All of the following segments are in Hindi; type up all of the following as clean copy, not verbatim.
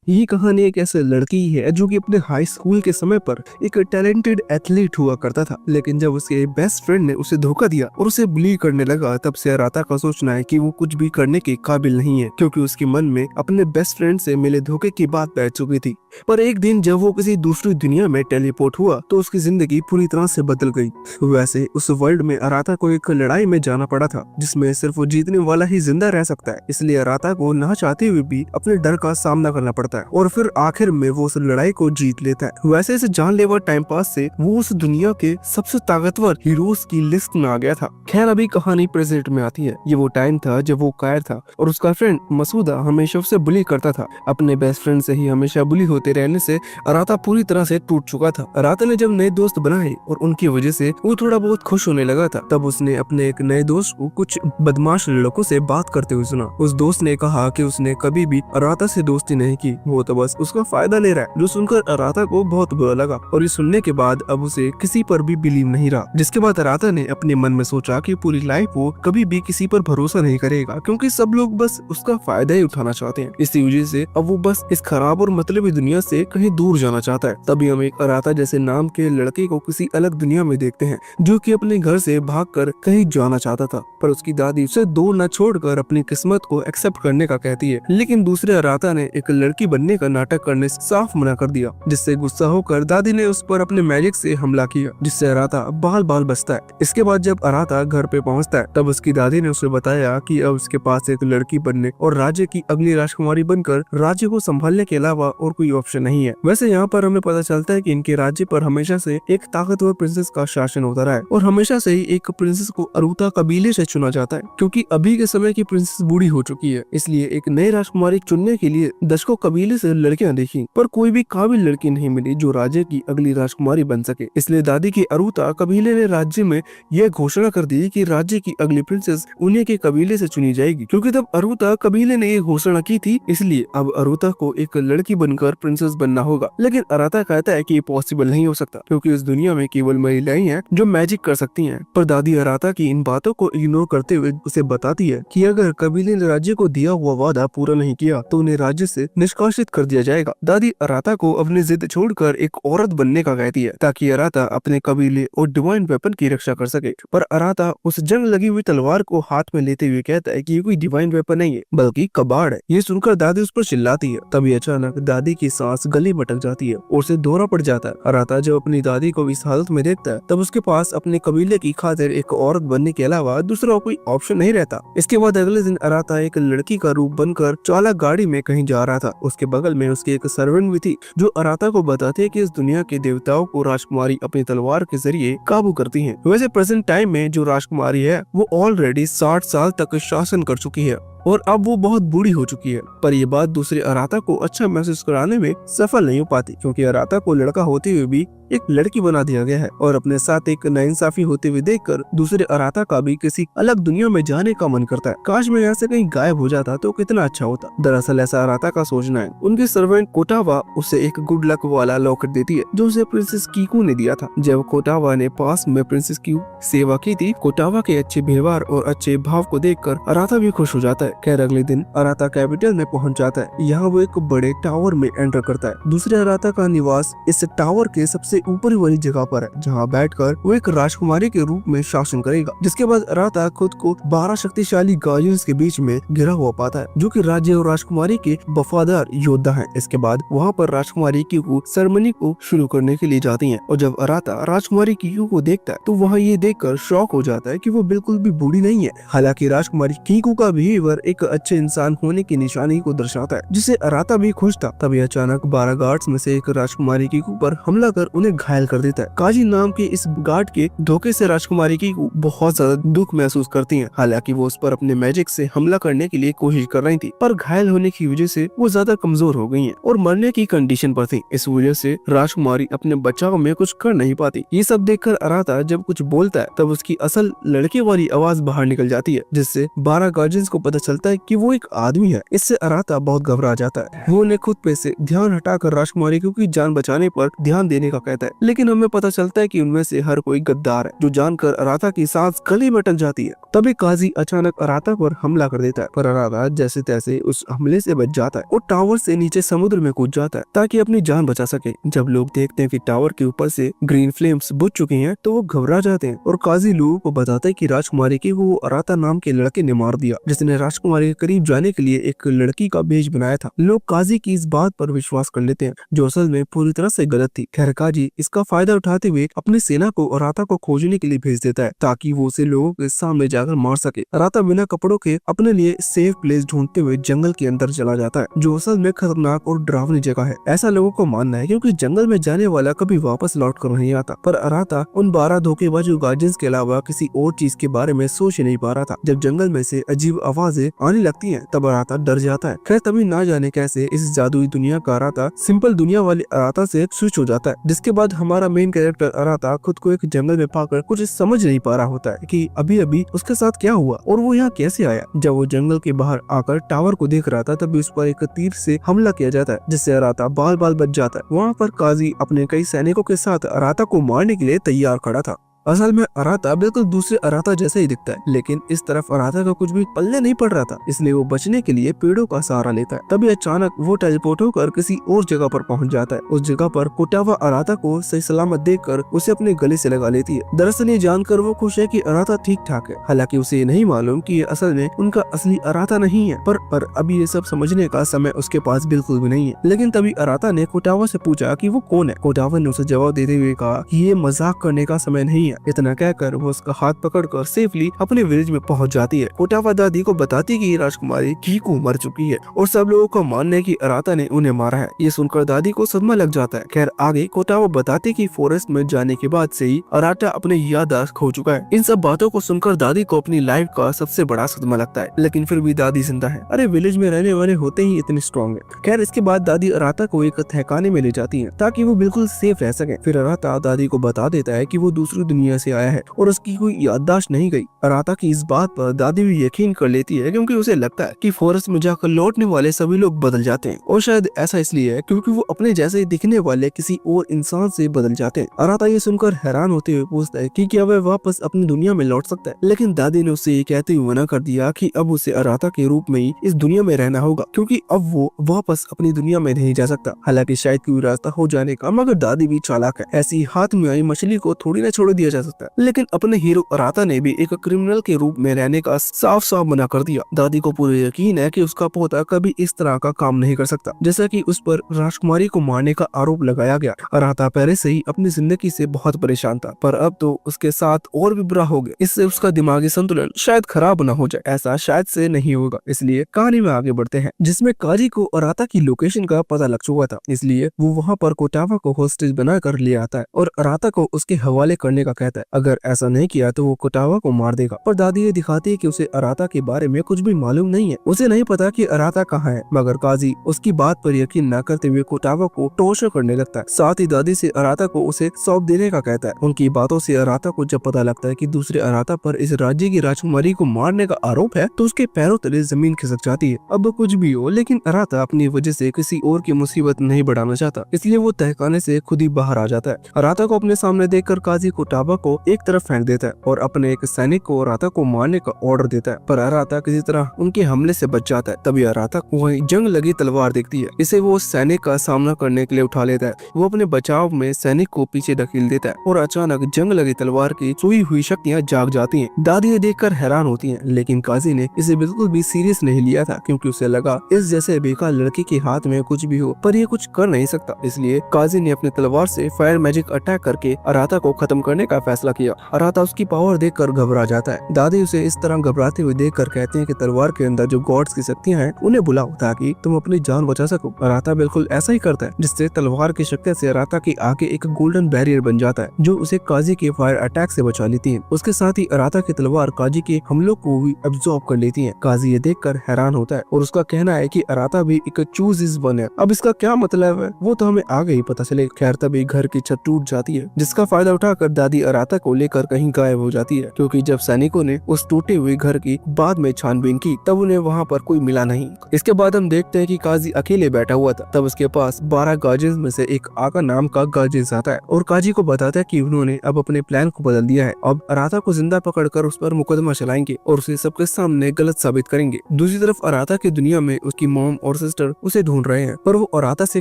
ये कहानी एक ऐसे लड़की की है जो कि अपने हाई स्कूल के समय पर एक टैलेंटेड एथलीट हुआ करता था, लेकिन जब उसके बेस्ट फ्रेंड ने उसे धोखा दिया और उसे बुली करने लगा, तब से अराता का सोचना है कि वो कुछ भी करने के काबिल नहीं है, क्योंकि उसके मन में अपने बेस्ट फ्रेंड से मिले धोखे की बात बैठ चुकी थी। पर एक दिन जब वो किसी दूसरी दुनिया में टेलीपोर्ट हुआ तो उसकी जिंदगी पूरी तरह से बदल गई। वैसे उस वर्ल्ड में अराता को एक लड़ाई में जाना पड़ा था जिसमें सिर्फ वो जीतने वाला ही जिंदा रह सकता है, इसलिए अराता को ना चाहते हुए भी अपने डर का सामना करना पड़ता है और फिर आखिर में वो उस लड़ाई को जीत लेता है। वैसे इस जानलेवा टाइम पास से वो उस दुनिया के सबसे ताकतवर हीरोज की लिस्ट में आ गया था। खैर अभी कहानी प्रेजेंट में आती है। ये वो टाइम था जब वो कायर था और उसका फ्रेंड मसूदा हमेशा उसे बुली करता था। अपने बेस्ट फ्रेंड से ही हमेशा बुली होते रहने से अराता पूरी तरह से टूट चुका था। अराता ने जब नए दोस्त बनाए और उनकी वजह से वो थोड़ा बहुत खुश होने लगा था, तब उसने अपने एक नए दोस्त को कुछ बदमाश लड़कों से बात करते हुए सुना। उस दोस्त ने कहा कि उसने कभी भी अराता से दोस्ती नहीं की, वो तो बस उसका फायदा ले रहा है। जो सुनकर अराता को बहुत बुरा लगा और ये सुनने के बाद अब उसे किसी पर भी बिलीव नहीं रहा। जिसके बाद अराता ने अपने मन में सोचा कि पूरी लाइफ वो कभी भी किसी पर भरोसा नहीं करेगा, क्योंकि सब लोग बस उसका फायदा ही उठाना चाहते हैं। इसी वजह से अब वो बस इस खराब और मतलबी दुनिया से कहीं दूर जाना चाहता है। तभी हम एक अराता जैसे नाम के लड़के को किसी अलग दुनिया में देखते हैं, जो कि अपने घर से भागकर कहीं जाना चाहता था, पर उसकी दादी उसे दूर न छोड़कर अपनी किस्मत को एक्सेप्ट करने का कहती है। लेकिन दूसरे अराता ने एक लड़की बनने का नाटक करने से साफ मना कर दिया, जिससे गुस्सा होकर दादी ने उस पर अपने मैजिक से हमला किया, जिससे अराता बाल बाल बचता है। इसके बाद जब अराता घर पे पहुंचता है तब उसकी दादी ने उसे बताया कि अब उसके पास एक लड़की बनने और राज्य की अगली राजकुमारी बनकर राज्य को संभालने के अलावा और कोई ऑप्शन नहीं है। वैसे यहाँ पर हमें पता चलता है कि इनके राज्य पर हमेशा से एक ताकतवर प्रिंसेस का शासन होता रहा है और हमेशा से ही एक प्रिंसेस को अरुता कबीले से चुना जाता है, क्योंकि अभी के समय की प्रिंसेस बूढ़ी हो चुकी है। इसलिए एक नई राजकुमारी चुनने के लिए दशकों कबीले से लड़कियां देखी, पर कोई भी काबिल लड़की नहीं मिली जो राज्य की अगली राजकुमारी बन सके। इसलिए दादी की अरुता कबीले ने राज्य में यह घोषणा कर दी कि राज्य की अगली प्रिंसेस उन्हीं के कबीले से चुनी जाएगी, क्योंकि तब अरुता कबीले ने ये घोषणा की थी। इसलिए अब अरुता को एक लड़की बनकर प्रिंसेस बनना होगा। लेकिन अराता कहता है कि ये पॉसिबल नहीं हो सकता, क्योंकि इस दुनिया में केवल महिलाएं हैं जो मैजिक कर सकती हैं। पर दादी अराता की इन बातों को इग्नोर करते हुए उसे बताती है कि अगर कबीले ने राज्य को दिया हुआ वादा पूरा नहीं किया तो उन्हें राज्य से निष्कासित कर दिया जाएगा। दादी अराता को अपनी जिद छोड़कर एक औरत बनने का कहती है, ताकि अराता अपने कबीले और डिवाइन वेपन की रक्षा कर सके। पर अराता उस जंग लगी हुई तलवार को हाथ में लेते हुए कहता है कि ये कोई डिवाइन वेपन नहीं है बल्कि कबाड़ है। ये सुनकर दादी उस पर चिल्लाती है। तभी अचानक दादी की सांस गले में अटक जाती है और उसे दौरा पड़ जाता है। अराता जब अपनी दादी को इस हालत में देखता है तब उसके पास अपने कबीले की खातिर एक औरत बनने के अलावा दूसरा कोई ऑप्शन नहीं रहता। इसके बाद अगले दिन अराता एक लड़की का रूप बनकर चालक गाड़ी में कहीं जा रहा था। उसके बगल में उसकी एक सर्वेंट भी थी जो अराता को बताती है कि इस दुनिया के देवताओं को राजकुमारी अपनी तलवार के जरिए काबू करती है। वैसे प्रेजेंट टाइम में जो राजकुमारी है वो ऑलरेडी 60 साल तक शासन कर चुकी है और अब वो बहुत बूढ़ी हो चुकी है। पर ये बात दूसरे अराता को अच्छा महसूस कराने में सफल नहीं हो पाती, क्योंकि अराता को लड़का होते हुए भी एक लड़की बना दिया गया है और अपने साथ एक नाइंसाफी होते हुए देखकर दूसरे अराता का भी किसी अलग दुनिया में जाने का मन करता है। काश मैं यहाँ से कहीं गायब हो जाता तो कितना अच्छा होता। दरअसल ऐसा अराता का सोचना है। उनके सर्वेंट कोटावा उसे एक गुड लक वाला लॉकेट देती है जो उसे प्रिंसेस कीकू ने दिया था। जब कोटावा ने पास में प्रिंसेस की सेवा की थी, कोटावा के अच्छे व्यवहार और अच्छे भाव को देखकर अराता भी खुश हो जाता है। खैर अगले दिन अराता कैपिटल में पहुंच जाता है। यहाँ वो एक बड़े टावर में एंटर करता है। दूसरे अराता का निवास इस टावर के सबसे ऊपरी वाली जगह पर है, जहाँ बैठकर वो एक राजकुमारी के रूप में शासन करेगा। जिसके बाद अराता खुद को 12 शक्तिशाली गार्डियंस के बीच में घिरा हुआ पाता है, जो कि राज्य और राजकुमारी के वफादार योद्धा हैं। इसके बाद वहाँ पर राजकुमारी कीकू सेरेमनी को शुरू करने के लिए जाती हैं और जब अराता राजकुमारी कीकू को देखता है तो वहाँ ये देखकर शॉक हो जाता है कि वो बिल्कुल भी बूढ़ी नहीं है। हालांकि राजकुमारी कीकू का बिहेवियर एक अच्छे इंसान होने की निशानी को दर्शाता है, जिससे अराता भी खुश था। तभी अचानक 12 गार्ड्स में से एक राजकुमारी कीकू पर हमला कर उन्हें घायल कर देता है। काजी नाम के इस गार्ड के धोखे से राजकुमारी कीकू बहुत ज्यादा दुख महसूस करती है। हालांकि वो उस पर अपने मैजिक से हमला करने के लिए कोशिश कर रही थी, पर घायल होने की वजह से वो ज्यादा कमजोर हो गई है और मरने की कंडीशन पर थी। इस वजह से राजकुमारी अपने बचाव में कुछ कर नहीं पाती। ये सब देखकर अराता जब कुछ बोलता है तब उसकी असल लड़के वाली आवाज बाहर निकल जाती है, जिससे 12 गार्जियंस को पता चलता है कि वो एक आदमी है। इससे अराता बहुत घबरा जाता है। वो उन्हें खुद पे से ध्यान हटाकर राजकुमारी की जान बचाने पर ध्यान देने का कहता है, लेकिन हमें पता चलता है कि उनमें से हर कोई गद्दार है, जो जानकर अराता की सांस गले में अटक जाती है। तभी काजी अचानक अराता पर हमला कर देता है, पर अराता जैसे तैसे उस हमले से बच जाता है और टावर से नीचे समुद्र में कूद जाता है ताकि अपनी जान बचा सके। जब लोग देखते हैं कि टावर के ऊपर से ग्रीन फ्लेम्स बुझ चुकी हैं, तो वो घबरा जाते हैं और काजी लोगों को बताता है कि राजकुमारी की वो अराता नाम के लड़के ने मार दिया, जिसने राजकुमारी के करीब जाने के लिए एक लड़की का भेष बनाया था। लोग काजी की इस बात पर विश्वास कर लेते हैं, जो असल में पूरी तरह से गलत थी। खैर काजी इसका फायदा उठाते हुए अपनी सेना को अराता को खोजने के लिए भेज देता है ताकि वो उसे लोगों के सामने जाकर मार सके। अराता बिना कपड़ों के अपने लिए सेफ प्लेस ढूंढते हुए जंगल के अंदर चला जाता है, जो असल में खतरनाक और डरावनी जगह है, ऐसा लोगों को मानना है, क्योंकि जंगल में जाने वाला कभी वापस लौट कर नहीं आता। पर अराता उन 12 धोखेबाज गार्जियंस के अलावा किसी और चीज के बारे में सोच नहीं पा रहा था। जब जंगल में से अजीब आवाजें आने लगती हैं, तब अराता डर जाता है। खैर तभी ना जाने कैसे इस जादुई दुनिया का अराता सिंपल दुनिया वाले अराता से स्विच हो जाता है, जिसके बाद हमारा मेन कैरेक्टर अराता खुद को एक जंगल में पाकर कुछ समझ नहीं पा रहा होता है कि अभी अभी उसके साथ क्या हुआ और वो यहाँ कैसे आया। जब वो जंगल के बाहर आकर टावर को देख रहा था, तभी उस पर एक तीर से हमला किया जाता है, जिससे अराता बाल बाल बच जाता है। वहाँ पर काजी अपने कई सैनिकों के साथ अराता को मारने के लिए तैयार खड़ा था। असल में अराता बिल्कुल दूसरे अराता जैसा ही दिखता है, लेकिन इस तरफ अराता का कुछ भी पल्ले नहीं पड़ रहा था, इसलिए वो बचने के लिए पेड़ों का सहारा लेता है। तभी अचानक वो टेलीपोर्ट होकर किसी और जगह पर पहुंच जाता है। उस जगह पर कोटावा अराता को सही सलामत देखकर उसे अपने गले से लगा लेती है। दरअसल ये जानकर वो खुश है कि अराता ठीक ठाक है, हालांकि उसे ये नहीं मालूम कि ये असल में उनका असली अराता नहीं है। पर अभी ये सब समझने का समय उसके पास बिल्कुल भी नहीं है। लेकिन तभी अराता ने कोटावा से पूछा कि वो कौन है। कोटावा ने उसे जवाब देते हुए कहा कि ये मजाक करने का समय नहीं है। इतना कहकर वो उसका हाथ पकड़कर सेफली अपने विलेज में पहुंच जाती है। कोटावा दादी को बताती कि राजकुमारी कीकू मर चुकी है और सब लोगों का मानना है कि अराता ने उन्हें मारा है। ये सुनकर दादी को सदमा लग जाता है। खैर आगे कोटावा बताते कि फॉरेस्ट में जाने के बाद से ही अराता अपने याददाश्त खो चुका है। इन सब बातों को सुनकर दादी को अपनी लाइफ का सबसे बड़ा सदमा लगता है, लेकिन फिर भी दादी जिंदा है। अरे विलेज में रहने वाले होते ही इतने स्ट्रॉन्ग है। खैर इसके बाद दादी अराता को एक तहखाने में ले जाती है ताकि वो बिल्कुल सेफ रह सके। फिर अराता दादी को बता देता है कि वो दूसरी दुनिया से आया है और उसकी कोई याददाश्त नहीं गई। अराता की इस बात पर दादी भी यकीन कर लेती है, क्योंकि उसे लगता है कि फॉरेस्ट में जाकर लौटने वाले सभी लोग बदल जाते हैं, और शायद ऐसा इसलिए है क्योंकि वो अपने जैसे दिखने वाले किसी और इंसान से बदल जाते हैं। अराता ये सुनकर हैरान होते हुए पूछता है कि क्या वह वापस अपनी दुनिया में लौट सकता है, लेकिन दादी ने उसे ये कहते हुए मना कर दिया कि अब उसे अराता के रूप में ही इस दुनिया में रहना होगा, क्योंकि अब वो वापस अपनी दुनिया में नहीं जा सकता। हालांकि शायद कोई रास्ता हो जाने का, मगर दादी भी चालाक है। ऐसी हाथ में आई मछली को थोड़ी ना छोड़ दिया जा सकता है। लेकिन अपने हीरो अराता ने भी एक क्रिमिनल के रूप में रहने का साफ साफ मना कर दिया। दादी को पूरा यकीन है कि उसका पोता कभी इस तरह का काम नहीं कर सकता, जैसा कि उस पर राजकुमारी को मारने का आरोप लगाया गया। अराता पहले से ही अपनी जिंदगी से बहुत परेशान था, पर अब तो उसके साथ और भी बुरा हो गया। इससे उसका दिमागी संतुलन शायद खराब न हो जाए। ऐसा शायद से नहीं होगा, इसलिए कहानी में आगे बढ़ते हैं, जिसमें काजी को अराता की लोकेशन का पता लग चुका था। इसलिए वो वहाँ पर कोटावा को होस्टेज बनाकर ले आता है और अराता को उसके हवाले करने का कहता है। अगर ऐसा नहीं किया तो वो कोटावा को मार देगा। पर दादी ये दिखाती है कि उसे अराता के बारे में कुछ भी मालूम नहीं है। उसे नहीं पता कि अराता कहाँ है, मगर काजी उसकी बात पर यकीन न करते हुए कोटावा को टॉर्चर करने लगता है। साथ ही दादी से अराता को उसे सौंप देने का कहता है। उनकी बातों से अराता को जब पता लगता है कि दूसरे अराता पर इस राज्य की राजकुमारी को मारने का आरोप है, तो उसके पैरों तले जमीन खिसक जाती है। अब कुछ भी हो, लेकिन अराता अपनी वजह से किसी और की मुसीबत नहीं बढ़ाना चाहता, इसलिए वो तहखाने से खुद ही बाहर आ जाता है। अराता को अपने सामने देखकर काजी कोटावा को एक तरफ फेंक देता है और अपने एक सैनिक को अराता को मारने का ऑर्डर देता है, पर अराता किसी तरह उनके हमले से बच जाता है। तभी अराता को वहीं जंग लगी तलवार दिखती है। इसे वो सैनिक का सामना करने के लिए उठा लेता है। वो अपने बचाव में सैनिक को पीछे धकेल देता है और अचानक जंग लगी तलवार की सोई हुई शक्तियाँ जाग जाती हैं। दादी ये देखकर हैरान होती हैं, लेकिन काजी ने इसे बिल्कुल भी सीरियस नहीं लिया था, क्योंकि उसे लगा इस जैसे बेकार लड़की के हाथ में कुछ भी हो, पर ये कुछ कर नहीं सकता। इसलिए काजी ने अपनी तलवार से फायर मैजिक अटैक करके अराता को खत्म करने का फैसला किया। अराता उसकी पावर देखकर घबरा जाता है। दादी उसे इस तरह घबराते हुए देखकर कहते हैं कि तलवार के अंदर जो गॉड्स की शक्तियां हैं उन्हें बुलाओ ताकि तुम अपनी जान बचा सको। अराता बिल्कुल ऐसा ही करता है, जिससे तलवार की शक्ति से अराता के आगे एक गोल्डन बैरियर बन जाता है, जो उसे काजी के फायर अटैक से बचा लेती है। उसके साथ ही अराता की तलवार काजी के हमलों को भी एब्जॉर्ब कर लेती है। काजी ये देखकर हैरान होता है और उसका कहना है कि अराता भी एक चूज इज वन है। अब इसका क्या मतलब है वो तो हमें आगे ही पता चले। खैर तभी घर की छत टूट जाती है, जिसका फायदा उठाकर दादी अराता को लेकर कहीं गायब हो जाती है, क्योंकि जब सैनिकों ने उस टूटे हुए घर की बाद में छानबीन की तब उन्हें वहाँ पर कोई मिला नहीं। इसके बाद हम देखते हैं कि काजी अकेले बैठा हुआ था। तब उसके पास 12 गार्जियंस में से एक आका नाम का गार्जियंस आता है और काजी को बताता है कि उन्होंने अब अपने प्लान को बदल दिया है। अब अराता को जिंदा पकड़कर उस पर मुकदमा चलाएंगे और उसे सबके सामने गलत साबित करेंगे। दूसरी तरफ अराता की दुनिया में उसकी मॉम और सिस्टर उसे ढूंढ रहे हैं, पर वो अराता से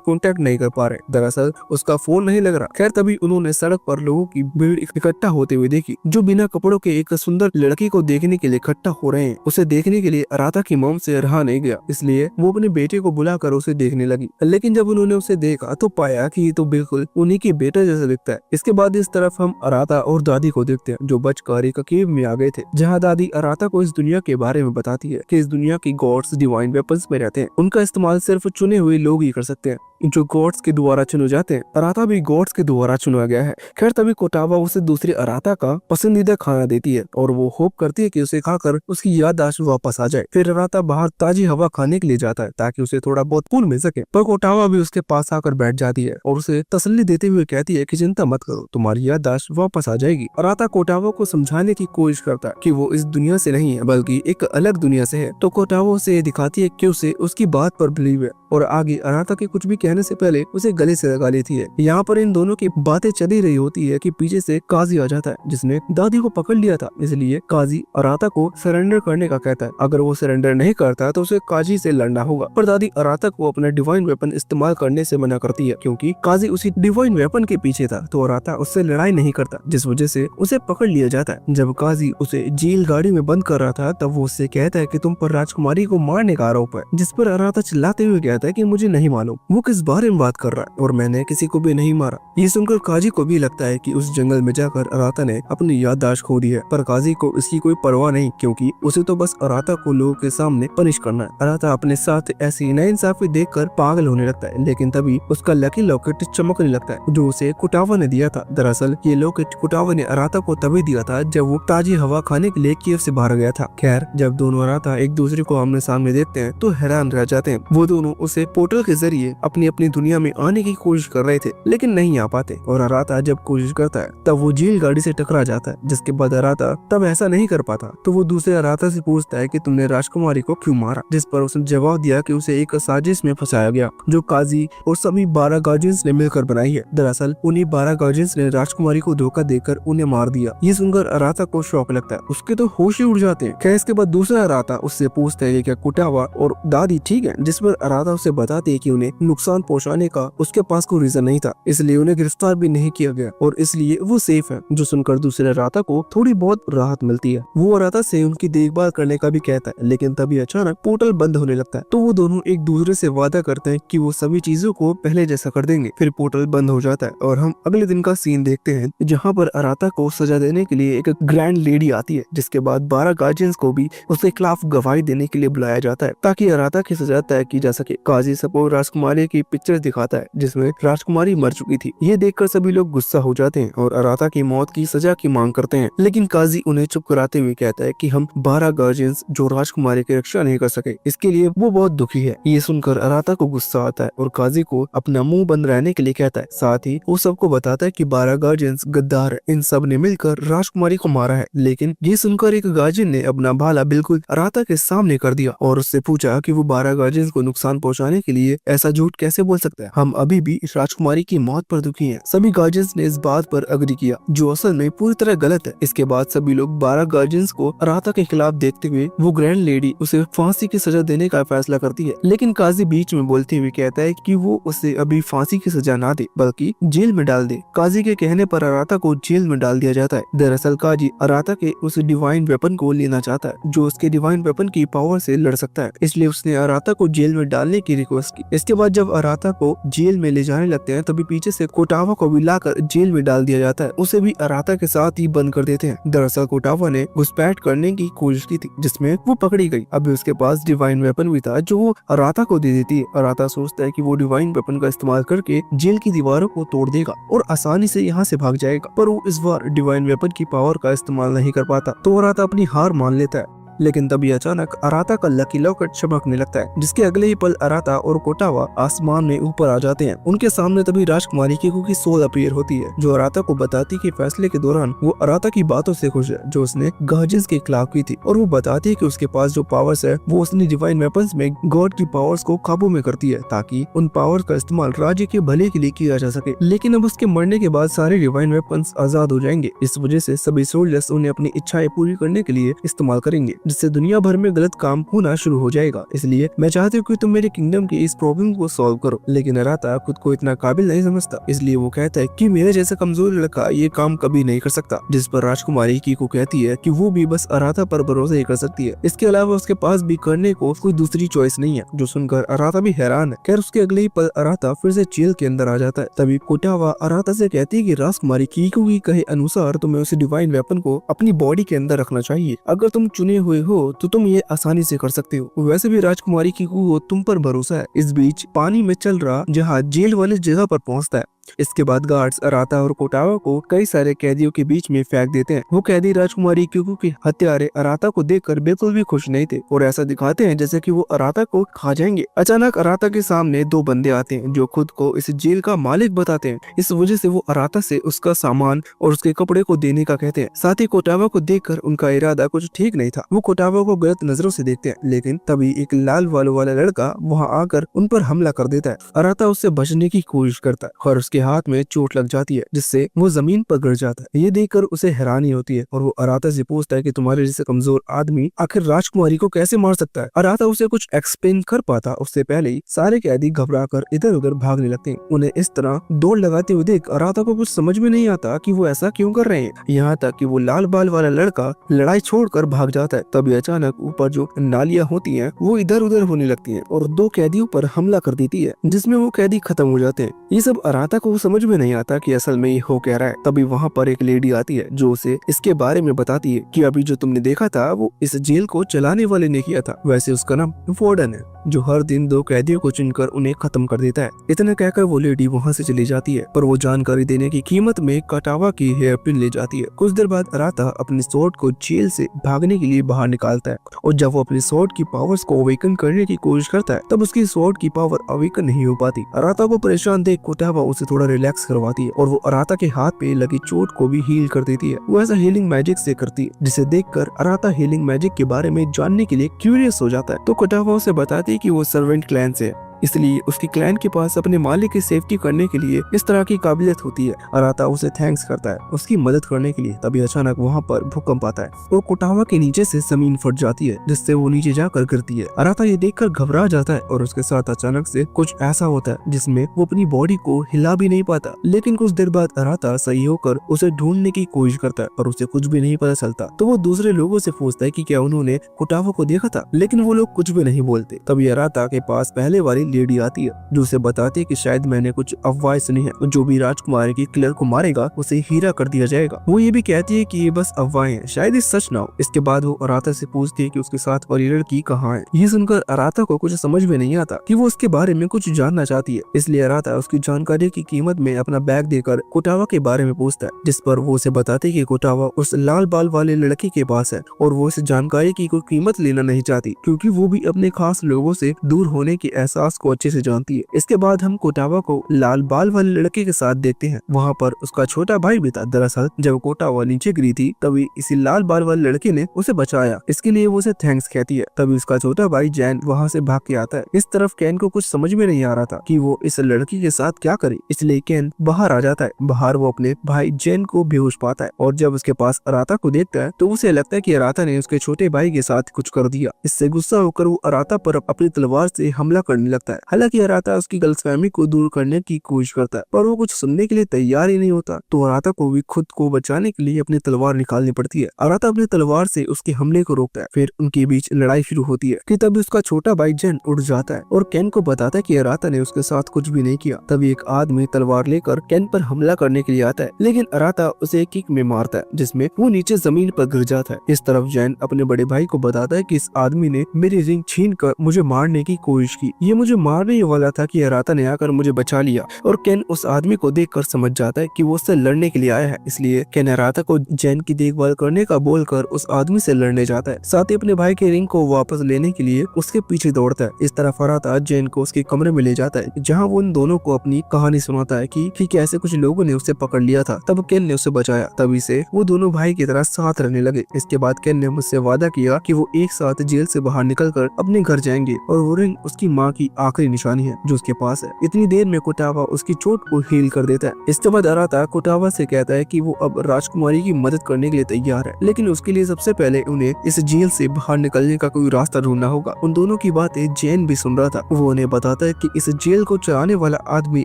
कांटेक्ट नहीं कर पा रहे। दरअसल उसका फोन नहीं लग रहा। खैर तभी उन्होंने सड़क पर लोगों की भीड़ इकट्ठा होते हुए देखी, जो बिना कपड़ों के एक सुंदर लड़की को देखने के लिए इकट्ठा हो रहे हैं। उसे देखने के लिए अराता की मॉम से रहा नहीं गया, इसलिए वो अपने बेटे को बुलाकर उसे देखने लगी। लेकिन जब उन्होंने उसे देखा तो पाया कि ये तो बिल्कुल उन्हीं के बेटे जैसा दिखता है। इसके बाद इस तरफ हम अराता और दादी को देखते हैं, जो बचकर एक केव में आ गए थे, जहाँ दादी अराता को इस दुनिया के बारे में बताती है कि इस दुनिया की गॉड्स डिवाइन वेपन्स में रहते हैं। उनका इस्तेमाल सिर्फ चुने हुए लोग ही कर सकते हैं, जो गॉड्स के द्वारा चुने जाते हैं। अराता भी गॉड्स के द्वारा चुना गया है। खैर तभी कोटावा उसे दूसरे अराता का पसंदीदा खाना देती है और वो होप करती है कि उसे खाकर उसकी याददाश्त वापस आ जाए। फिर अराता बाहर ताजी हवा खाने के लिए जाता है ताकि उसे थोड़ा बहुत खून मिल सके, पर कोटावा भी उसके पास आकर बैठ जाती है और उसे तसल्ली देते हुए कहती है कि चिंता मत करो, तुम्हारी याददाश्त वापस आ जाएगी। अराता कोटावा को समझाने की कोशिश करता है कि वो इस दुनिया से नहीं है बल्कि एक अलग दुनिया से है, तो कोटावा उसे दिखाती है कि उसे उसकी बात पर बिलीव है और आगे अराता के कुछ भी कहने से पहले उसे गले से लगा लेती है। यहाँ पर इन दोनों की बातें चली रही होती है कि पीछे से काजी आ जाता है, जिसने दादी को पकड़ लिया था। इसलिए काजी अराता को सरेंडर करने का कहता है। अगर वो सरेंडर नहीं करता तो उसे काजी से लड़ना होगा, पर दादी अराता को अपना डिवाइन वेपन इस्तेमाल करने से मना करती है, क्योंकि काजी उसी डिवाइन वेपन के पीछे था। तो अराता उससे लड़ाई नहीं करता, जिस वजह से उसे पकड़ लिया जाता है। जब काजी उसे जेल गाड़ी में बंद कर रहा था तब वो उससे कहता है कि तुम पर राजकुमारी को मारने का आरोप है, जिस पर अराता चिल्लाते हुए कहता है कि मुझे नहीं मालूम वो किस बारे में बात कर रहा है और मैंने किसी को भी नहीं मारा। ये सुनकर काजी को भी लगता है कि उस जंगल में जाकर अराता ने अपनी याददाश्त खो दी है, पर काजी को इसकी कोई परवाह नहीं, क्योंकि उसे तो बस अराता को लोगों के सामने पनिश करना है। अराता अपने साथ ऐसी नाइंसाफी देखकर पागल होने लगता है, लेकिन तभी उसका लकी लॉकेट चमकने लगता है, जो उसे कुटावा ने दिया था। दरअसल ये लॉकेट कुटावा ने अराता को तभी दिया था जब वो ताजी हवा खाने के लिए कीव से बाहर गया था। खैर जब दोनों अराता एक दूसरे को आमने सामने देखते हैं तो हैरान रह जाते हैं। वो दोनों उसे पोर्टल के जरिए अपनी अपनी दुनिया में आने की कोशिश कर रहे थे, लेकिन नहीं आ पाते, और अराता जब कोशिश करता है तब वो जेल गाड़ी से टकरा जाता है, जिसके बाद अराता तब ऐसा नहीं कर पाता तो वो दूसरे अराता से पूछता है कि तुमने राजकुमारी को क्यों मारा, जिस पर उसने जवाब दिया कि उसे एक साजिश में फंसाया गया, जो काजी और सभी 12 गार्जियंस ने मिलकर बनाई है। दरअसल उन्हीं 12 गार्जियंस ने राजकुमारी को धोखा देकर उन्हें मार दिया। ये सुनकर अराता को शौक लगता है, उसके तो होश ही उड़ जाते हैं। खैर इसके बाद दूसरा अराता उससे पूछता है कि क्या कुटावा और दादी ठीक है, जिस पर अराता उसे बताते है कि उन्हें नुकसान पहुंचाने का उसके पास कोई रीजन नहीं था, इसलिए उन्हें गिरफ्तार भी नहीं किया गया और इसलिए वो सेफ है। जो सुनकर दूसरे अराता को थोड़ी बहुत राहत मिलती है। वो अराता से उनकी देखभाल करने का भी कहता है, लेकिन तभी अचानक पोर्टल बंद होने लगता है, तो वो दोनों एक दूसरे से वादा करते हैं कि वो सभी चीजों को पहले जैसा कर देंगे। फिर पोर्टल बंद हो जाता है और हम अगले दिन का सीन देखते हैं, जहाँ पर अराता को सजा देने के लिए एक ग्रैंड लेडी आती है, जिसके बाद 12 गार्जियंस को भी उसके खिलाफ गवाही देने के लिए बुलाया जाता है ताकि अराता की सजा तय की जा सके। काजी सबको राजकुमारी की पिक्चर दिखाता है जिसमें राजकुमारी मर चुकी थी। ये देखकर सभी लोग गुस्सा हो जाते हैं और अराता की मौत की सजा की मांग करते हैं, लेकिन काजी उन्हें चुप कराते हुए कहता है कि हम 12 गार्जियंस जो राजकुमारी की रक्षा नहीं कर सके, इसके लिए वो बहुत दुखी है। ये सुनकर अराता को गुस्सा आता है और काजी को अपना मुंह बंद रहने के लिए कहता है। साथ ही वो सबको बताता है कि 12 गार्जियंस गद्दार है, इन सब ने मिलकर राजकुमारी को मारा है। लेकिन ये सुनकर एक गार्जियन ने अपना भाला बिल्कुल अराता के सामने कर दिया और उससे पूछा कि वो 12 गार्जियंस को नुकसान पहुंचाने के लिए ऐसा झूठ कैसे बोल सकता है। हम अभी भी इस राजकुमारी की मौत पर दुखी हैं। सभी गार्जियंस ने इस बात पर अग्री किया, जो असल में पूरी तरह गलत है। इसके बाद सभी लोग 12 गार्जियंस को अराता के खिलाफ देखते हुए वो ग्रैंड लेडी उसे फांसी की सजा देने का फैसला करती है, लेकिन काजी बीच में बोलते हुए कहता है कि वो उसे अभी फांसी की सजा ना दे बल्कि जेल में डाल दे। काजी के कहने पर अराता को जेल में डाल दिया जाता है। दरअसल काजी अराता के उस डिवाइन वेपन को लेना चाहता है जो उसके डिवाइन वेपन की पावर से लड़ सकता है, इसलिए उसने अराता को जेल में डालने की रिक्वेस्ट की। इसके बाद जब अराता को जेल में ले जाने लगते हैं तभी पीछे से कोटावा को भी लाकर जेल में डाल दिया जाता है। उसे भी अराता के साथ ही बंद कर देते हैं। दरअसल कोटावा ने घुसपैठ करने की कोशिश की थी जिसमें वो पकड़ी गई। अभी उसके पास डिवाइन वेपन भी था जो वो अराता को दे देती है। अराता सोचता है कि वो डिवाइन वेपन का इस्तेमाल करके जेल की दीवारों को तोड़ देगा और आसानी से यहाँ से भाग जाएगा, पर वो इस बार डिवाइन वेपन की पावर का इस्तेमाल नहीं कर पाता, तो अराता अपनी हार मान लेता है। लेकिन तभी अचानक अराता का लकी लॉकेट चमकने लगता है, जिसके अगले ही पल अराता और कोटावा आसमान में ऊपर आ जाते हैं। उनके सामने तभी राजकुमारी कीकू की सोल अपीयर होती है, जो अराता को बताती कि फैसले के दौरान वो अराता की बातों से खुश है जो उसने गार्जियंस के खिलाफ की थी, और वो बताती है कि उसके पास जो पावर्स है वो उसने डिवाइन वेपन्स में गॉड की पावर्स को काबू में करती है, ताकि उन पावर्स का इस्तेमाल राज्य के भले के लिए किया जा सके। लेकिन अब उसके मरने के बाद सारे डिवाइन वेपन्स आजाद हो जाएंगे। इस वजह से सभी सोल्जर्स उन्हें अपनी इच्छाएं पूरी करने के लिए इस्तेमाल करेंगे, जिससे दुनिया भर में गलत काम होना शुरू हो जाएगा। इसलिए मैं चाहती हूँ कि तुम मेरे किंगडम की इस प्रॉब्लम को सॉल्व करो। लेकिन अराता खुद को इतना काबिल नहीं समझता, इसलिए वो कहता है कि मेरे जैसा कमजोर लड़का ये काम कभी नहीं कर सकता। जिस पर राजकुमारी कीकू कहती है कि वो भी बस अराता पर भरोसा ही कर सकती है, इसके अलावा उसके पास भी करने को कोई दूसरी चॉइस नहीं है। जो सुनकर अराता भी हैरान है। खैर उसके अगले ही पल अराता फिर से जेल के अंदर आ जाता है। तभी कोटावा अराता से कहती है कि राजकुमारी कीकू की कहे अनुसार तुम्हें उस डिवाइन वेपन को अपनी बॉडी के अंदर रखना चाहिए। अगर तुम चुने हुए हो तो तुम ये आसानी से कर सकते हो। वैसे भी राजकुमारी कीकू को तुम पर भरोसा है। इस बीच पानी में चल रहा जहाज जेल वाले जगह पर पहुंचता है। इसके बाद गार्ड्स अराता और कोटावा को कई सारे कैदियों के बीच में फेंक देते हैं। वो कैदी राजकुमारी कीकू के हत्यारे अराता को देखकर बिल्कुल भी खुश नहीं थे और ऐसा दिखाते हैं जैसे कि वो अराता को खा जाएंगे। अचानक अराता के सामने दो बंदे आते हैं जो खुद को इस जेल का मालिक बताते हैं। इस वजह से वो अराता से उसका सामान और उसके कपड़े को देने का कहते हैं। साथ ही कोटावा को देखकर उनका इरादा कुछ ठीक नहीं था। वो कोटावा को गलत नजरों से देखते हैं, लेकिन तभी एक लाल बालों वाला लड़का वहाँ आकर उन पर हमला कर देता है। अराता उससे बचने की कोशिश करता है और उसके हाथ में चोट लग जाती है, जिससे वो जमीन पर गिर जाता है। ये देखकर उसे हैरानी होती है और वो अराता से पूछता है कि तुम्हारे जैसे कमजोर आदमी आखिर राजकुमारी को कैसे मार सकता है। अराता उसे कुछ एक्सप्लेन कर पाता उससे पहले ही सारे कैदी घबराकर इधर उधर भागने लगते हैं। उन्हें इस तरह दौड़ लगाते हुए देख अराता को कुछ समझ में नहीं आता कि वो ऐसा क्यों कर रहे हैं। यहाँ तक कि वो लाल बाल वाला लड़का लड़ाई छोड़कर भाग जाता है। तभी अचानक ऊपर जो नालियां होती हैं वो इधर उधर होने लगती हैं और दो कैदियों पर हमला कर देती है, जिसमें वो कैदी खत्म हो जाते हैं। ये सब अराता को समझ में नहीं आता कि असल में ये हो क्या रहा है। तभी वहाँ पर एक लेडी आती है जो उसे इसके बारे में बताती है कि अभी जो तुमने देखा था वो इस जेल को चलाने वाले ने किया था। वैसे उसका नाम वार्डन है, जो हर दिन दो कैदियों को चुनकर उन्हें खत्म कर देता है। इतना कहकर वो लेडी वहाँ से चली जाती है, पर वो जानकारी देने की कीमत में कोटावा की हेयर पिन ले जाती है। कुछ देर बाद अराता अपने स्वॉर्ड को जेल से भागने के लिए बाहर निकालता है और जब वो अपने स्वॉर्ड की पावर्स को अवेकन करने की कोशिश करता है तब उसकी स्वॉर्ड की पावर अवेकन नहीं हो पाती। अराता को परेशान देख कोटावा उसे थोड़ा रिलैक्स करवाती है और वो अराता के हाथ पे लगी चोट को भी हील कर देती है। वो ऐसा हीलिंग मैजिक से करती है, जिसे देखकर अराता हीलिंग मैजिक के बारे में जानने के लिए क्यूरियस हो जाता है। तो कोटावा उसे बताती है कि वो सर्वेंट क्लैन से है, इसलिए उसकी क्लैन के पास अपने मालिक की सेफ्टी करने के लिए इस तरह की काबिलियत होती है। अराता उसे थैंक्स करता है उसकी मदद करने के लिए। तभी अचानक वहाँ पर भूकंप आता है और कोटावा के नीचे से जमीन फट जाती है, जिससे वो नीचे जाकर गिरती है। अराता ये देखकर घबरा जाता है और उसके साथ अचानक से कुछ ऐसा होता है जिसमें वो अपनी बॉडी को हिला भी नहीं पाता। लेकिन कुछ देर बाद अराता सही होकर उसे ढूंढने की कोशिश करता है और उसे कुछ भी नहीं पता चलता। तो वो दूसरे लोगों से पूछता है कि क्या उन्होंने कोटावा को देखा था, लेकिन वो लोग कुछ भी नहीं बोलते। तभी अराता के पास पहले वाली लेडी आती है जो उसे बताती है कि शायद मैंने कुछ अफवाहें सुनी है, जो भी राजकुमारी की किलर को मारेगा उसे हीरा कर दिया जाएगा। वो ये भी कहती है कि ये बस अफवाहें हैं, शायद ये सच ना हो। इसके बाद वो अराता से पूछती है कि उसके साथ और ये लड़की कहाँ है। ये सुनकर अराता को कुछ समझ में नहीं आता कि वो उसके बारे में कुछ जानना चाहती है, इसलिए अराता उसकी जानकारी की कीमत में अपना बैग देकर कोटावा के बारे में पूछता है, जिस पर वो उसे बताती है कि कोटावा उस लाल बाल वाले लड़के के पास है और वो इस जानकारी की कोई कीमत लेना नहीं चाहती, क्योंकि वो भी अपने खास लोगों से दूर होने के एहसास को अच्छे से जानती है। इसके बाद हम कोटावा को लाल बाल वाले लड़के के साथ देखते हैं। वहाँ पर उसका छोटा भाई भी था। दरअसल जब कोटावा नीचे गिरी थी तभी इसी लाल बाल वाले लड़के ने उसे बचाया। इसके लिए वो उसे थैंक्स कहती है। तभी उसका छोटा भाई जैन वहाँ से भाग के आता है। इस तरफ कैन को कुछ समझ में नहीं आ रहा था कि वो इस लड़की के साथ क्या करे, इसलिए कैन बाहर आ जाता है। बाहर वो अपने भाई जैन को बेहोश पाता है और जब उसके पास अराता को देखता है तो उसे लगता है कि अराता ने उसके छोटे भाई के साथ कुछ कर दिया। इससे गुस्सा होकर वो अराता पर अपनी तलवार से हमला करने लगता है। हालांकि अराता उसकी गलतफहमी को दूर करने की कोशिश करता है, पर वो कुछ सुनने के लिए तैयार ही नहीं होता। तो अराता को भी खुद को बचाने के लिए अपनी तलवार निकालनी पड़ती है। अराता अपनी तलवार से उसके हमले को रोकता है। फिर उनके बीच लड़ाई शुरू होती है कि तभी उसका छोटा भाई जैन उड़ जाता है और कैन को बताता है कि अराता ने उसके साथ कुछ भी नहीं किया। तभी एक आदमी तलवार लेकर कैन पर हमला करने के लिए आता है, लेकिन अराता उसे एक किक में मारता है, जिसमें वो नीचे जमीन पर गिर जाता है। इस तरफ जैन अपने बड़े भाई को बताता है कि इस आदमी ने मेरी रिंग छीन कर मुझे मारने की कोशिश की, ये मुझे मारने ही वाला था कि अराता ने आकर मुझे बचा लिया। और केन उस आदमी को देखकर समझ जाता है कि वो उससे लड़ने के लिए आया है, इसलिए केन अराता को जेन की देखभाल करने का बोलकर उस आदमी से लड़ने जाता है। साथ ही अपने भाई के रिंग को वापस लेने के लिए उसके पीछे दौड़ता है। इस तरह अराता जेन को उसके कमरे में ले जाता है, जहाँ वो उन दोनों को अपनी कहानी सुनाता है कि कैसे कुछ लोगों ने उसे पकड़ लिया था, तब केन ने उसे बचाया। तभी से वो दोनों भाई की तरह साथ रहने लगे। इसके बाद केन ने मुझसे वादा किया कि वो एक साथ जेल से बाहर निकलकर अपने घर जाएंगे और वो रिंग उसकी माँ की आखिरी निशानी है जो उसके पास है। इतनी देर में कोटावा उसकी चोट को हील कर देता है। इसके बाद अराता कोटावा से कहता है कि वो अब राजकुमारी की मदद करने के लिए तैयार है, लेकिन उसके लिए सबसे पहले उन्हें इस जेल से बाहर निकलने का कोई रास्ता ढूंढना होगा। उन दोनों की बातें जेन भी सुन रहा था। वो उन्हें बताता है कि इस जेल को चलाने वाला आदमी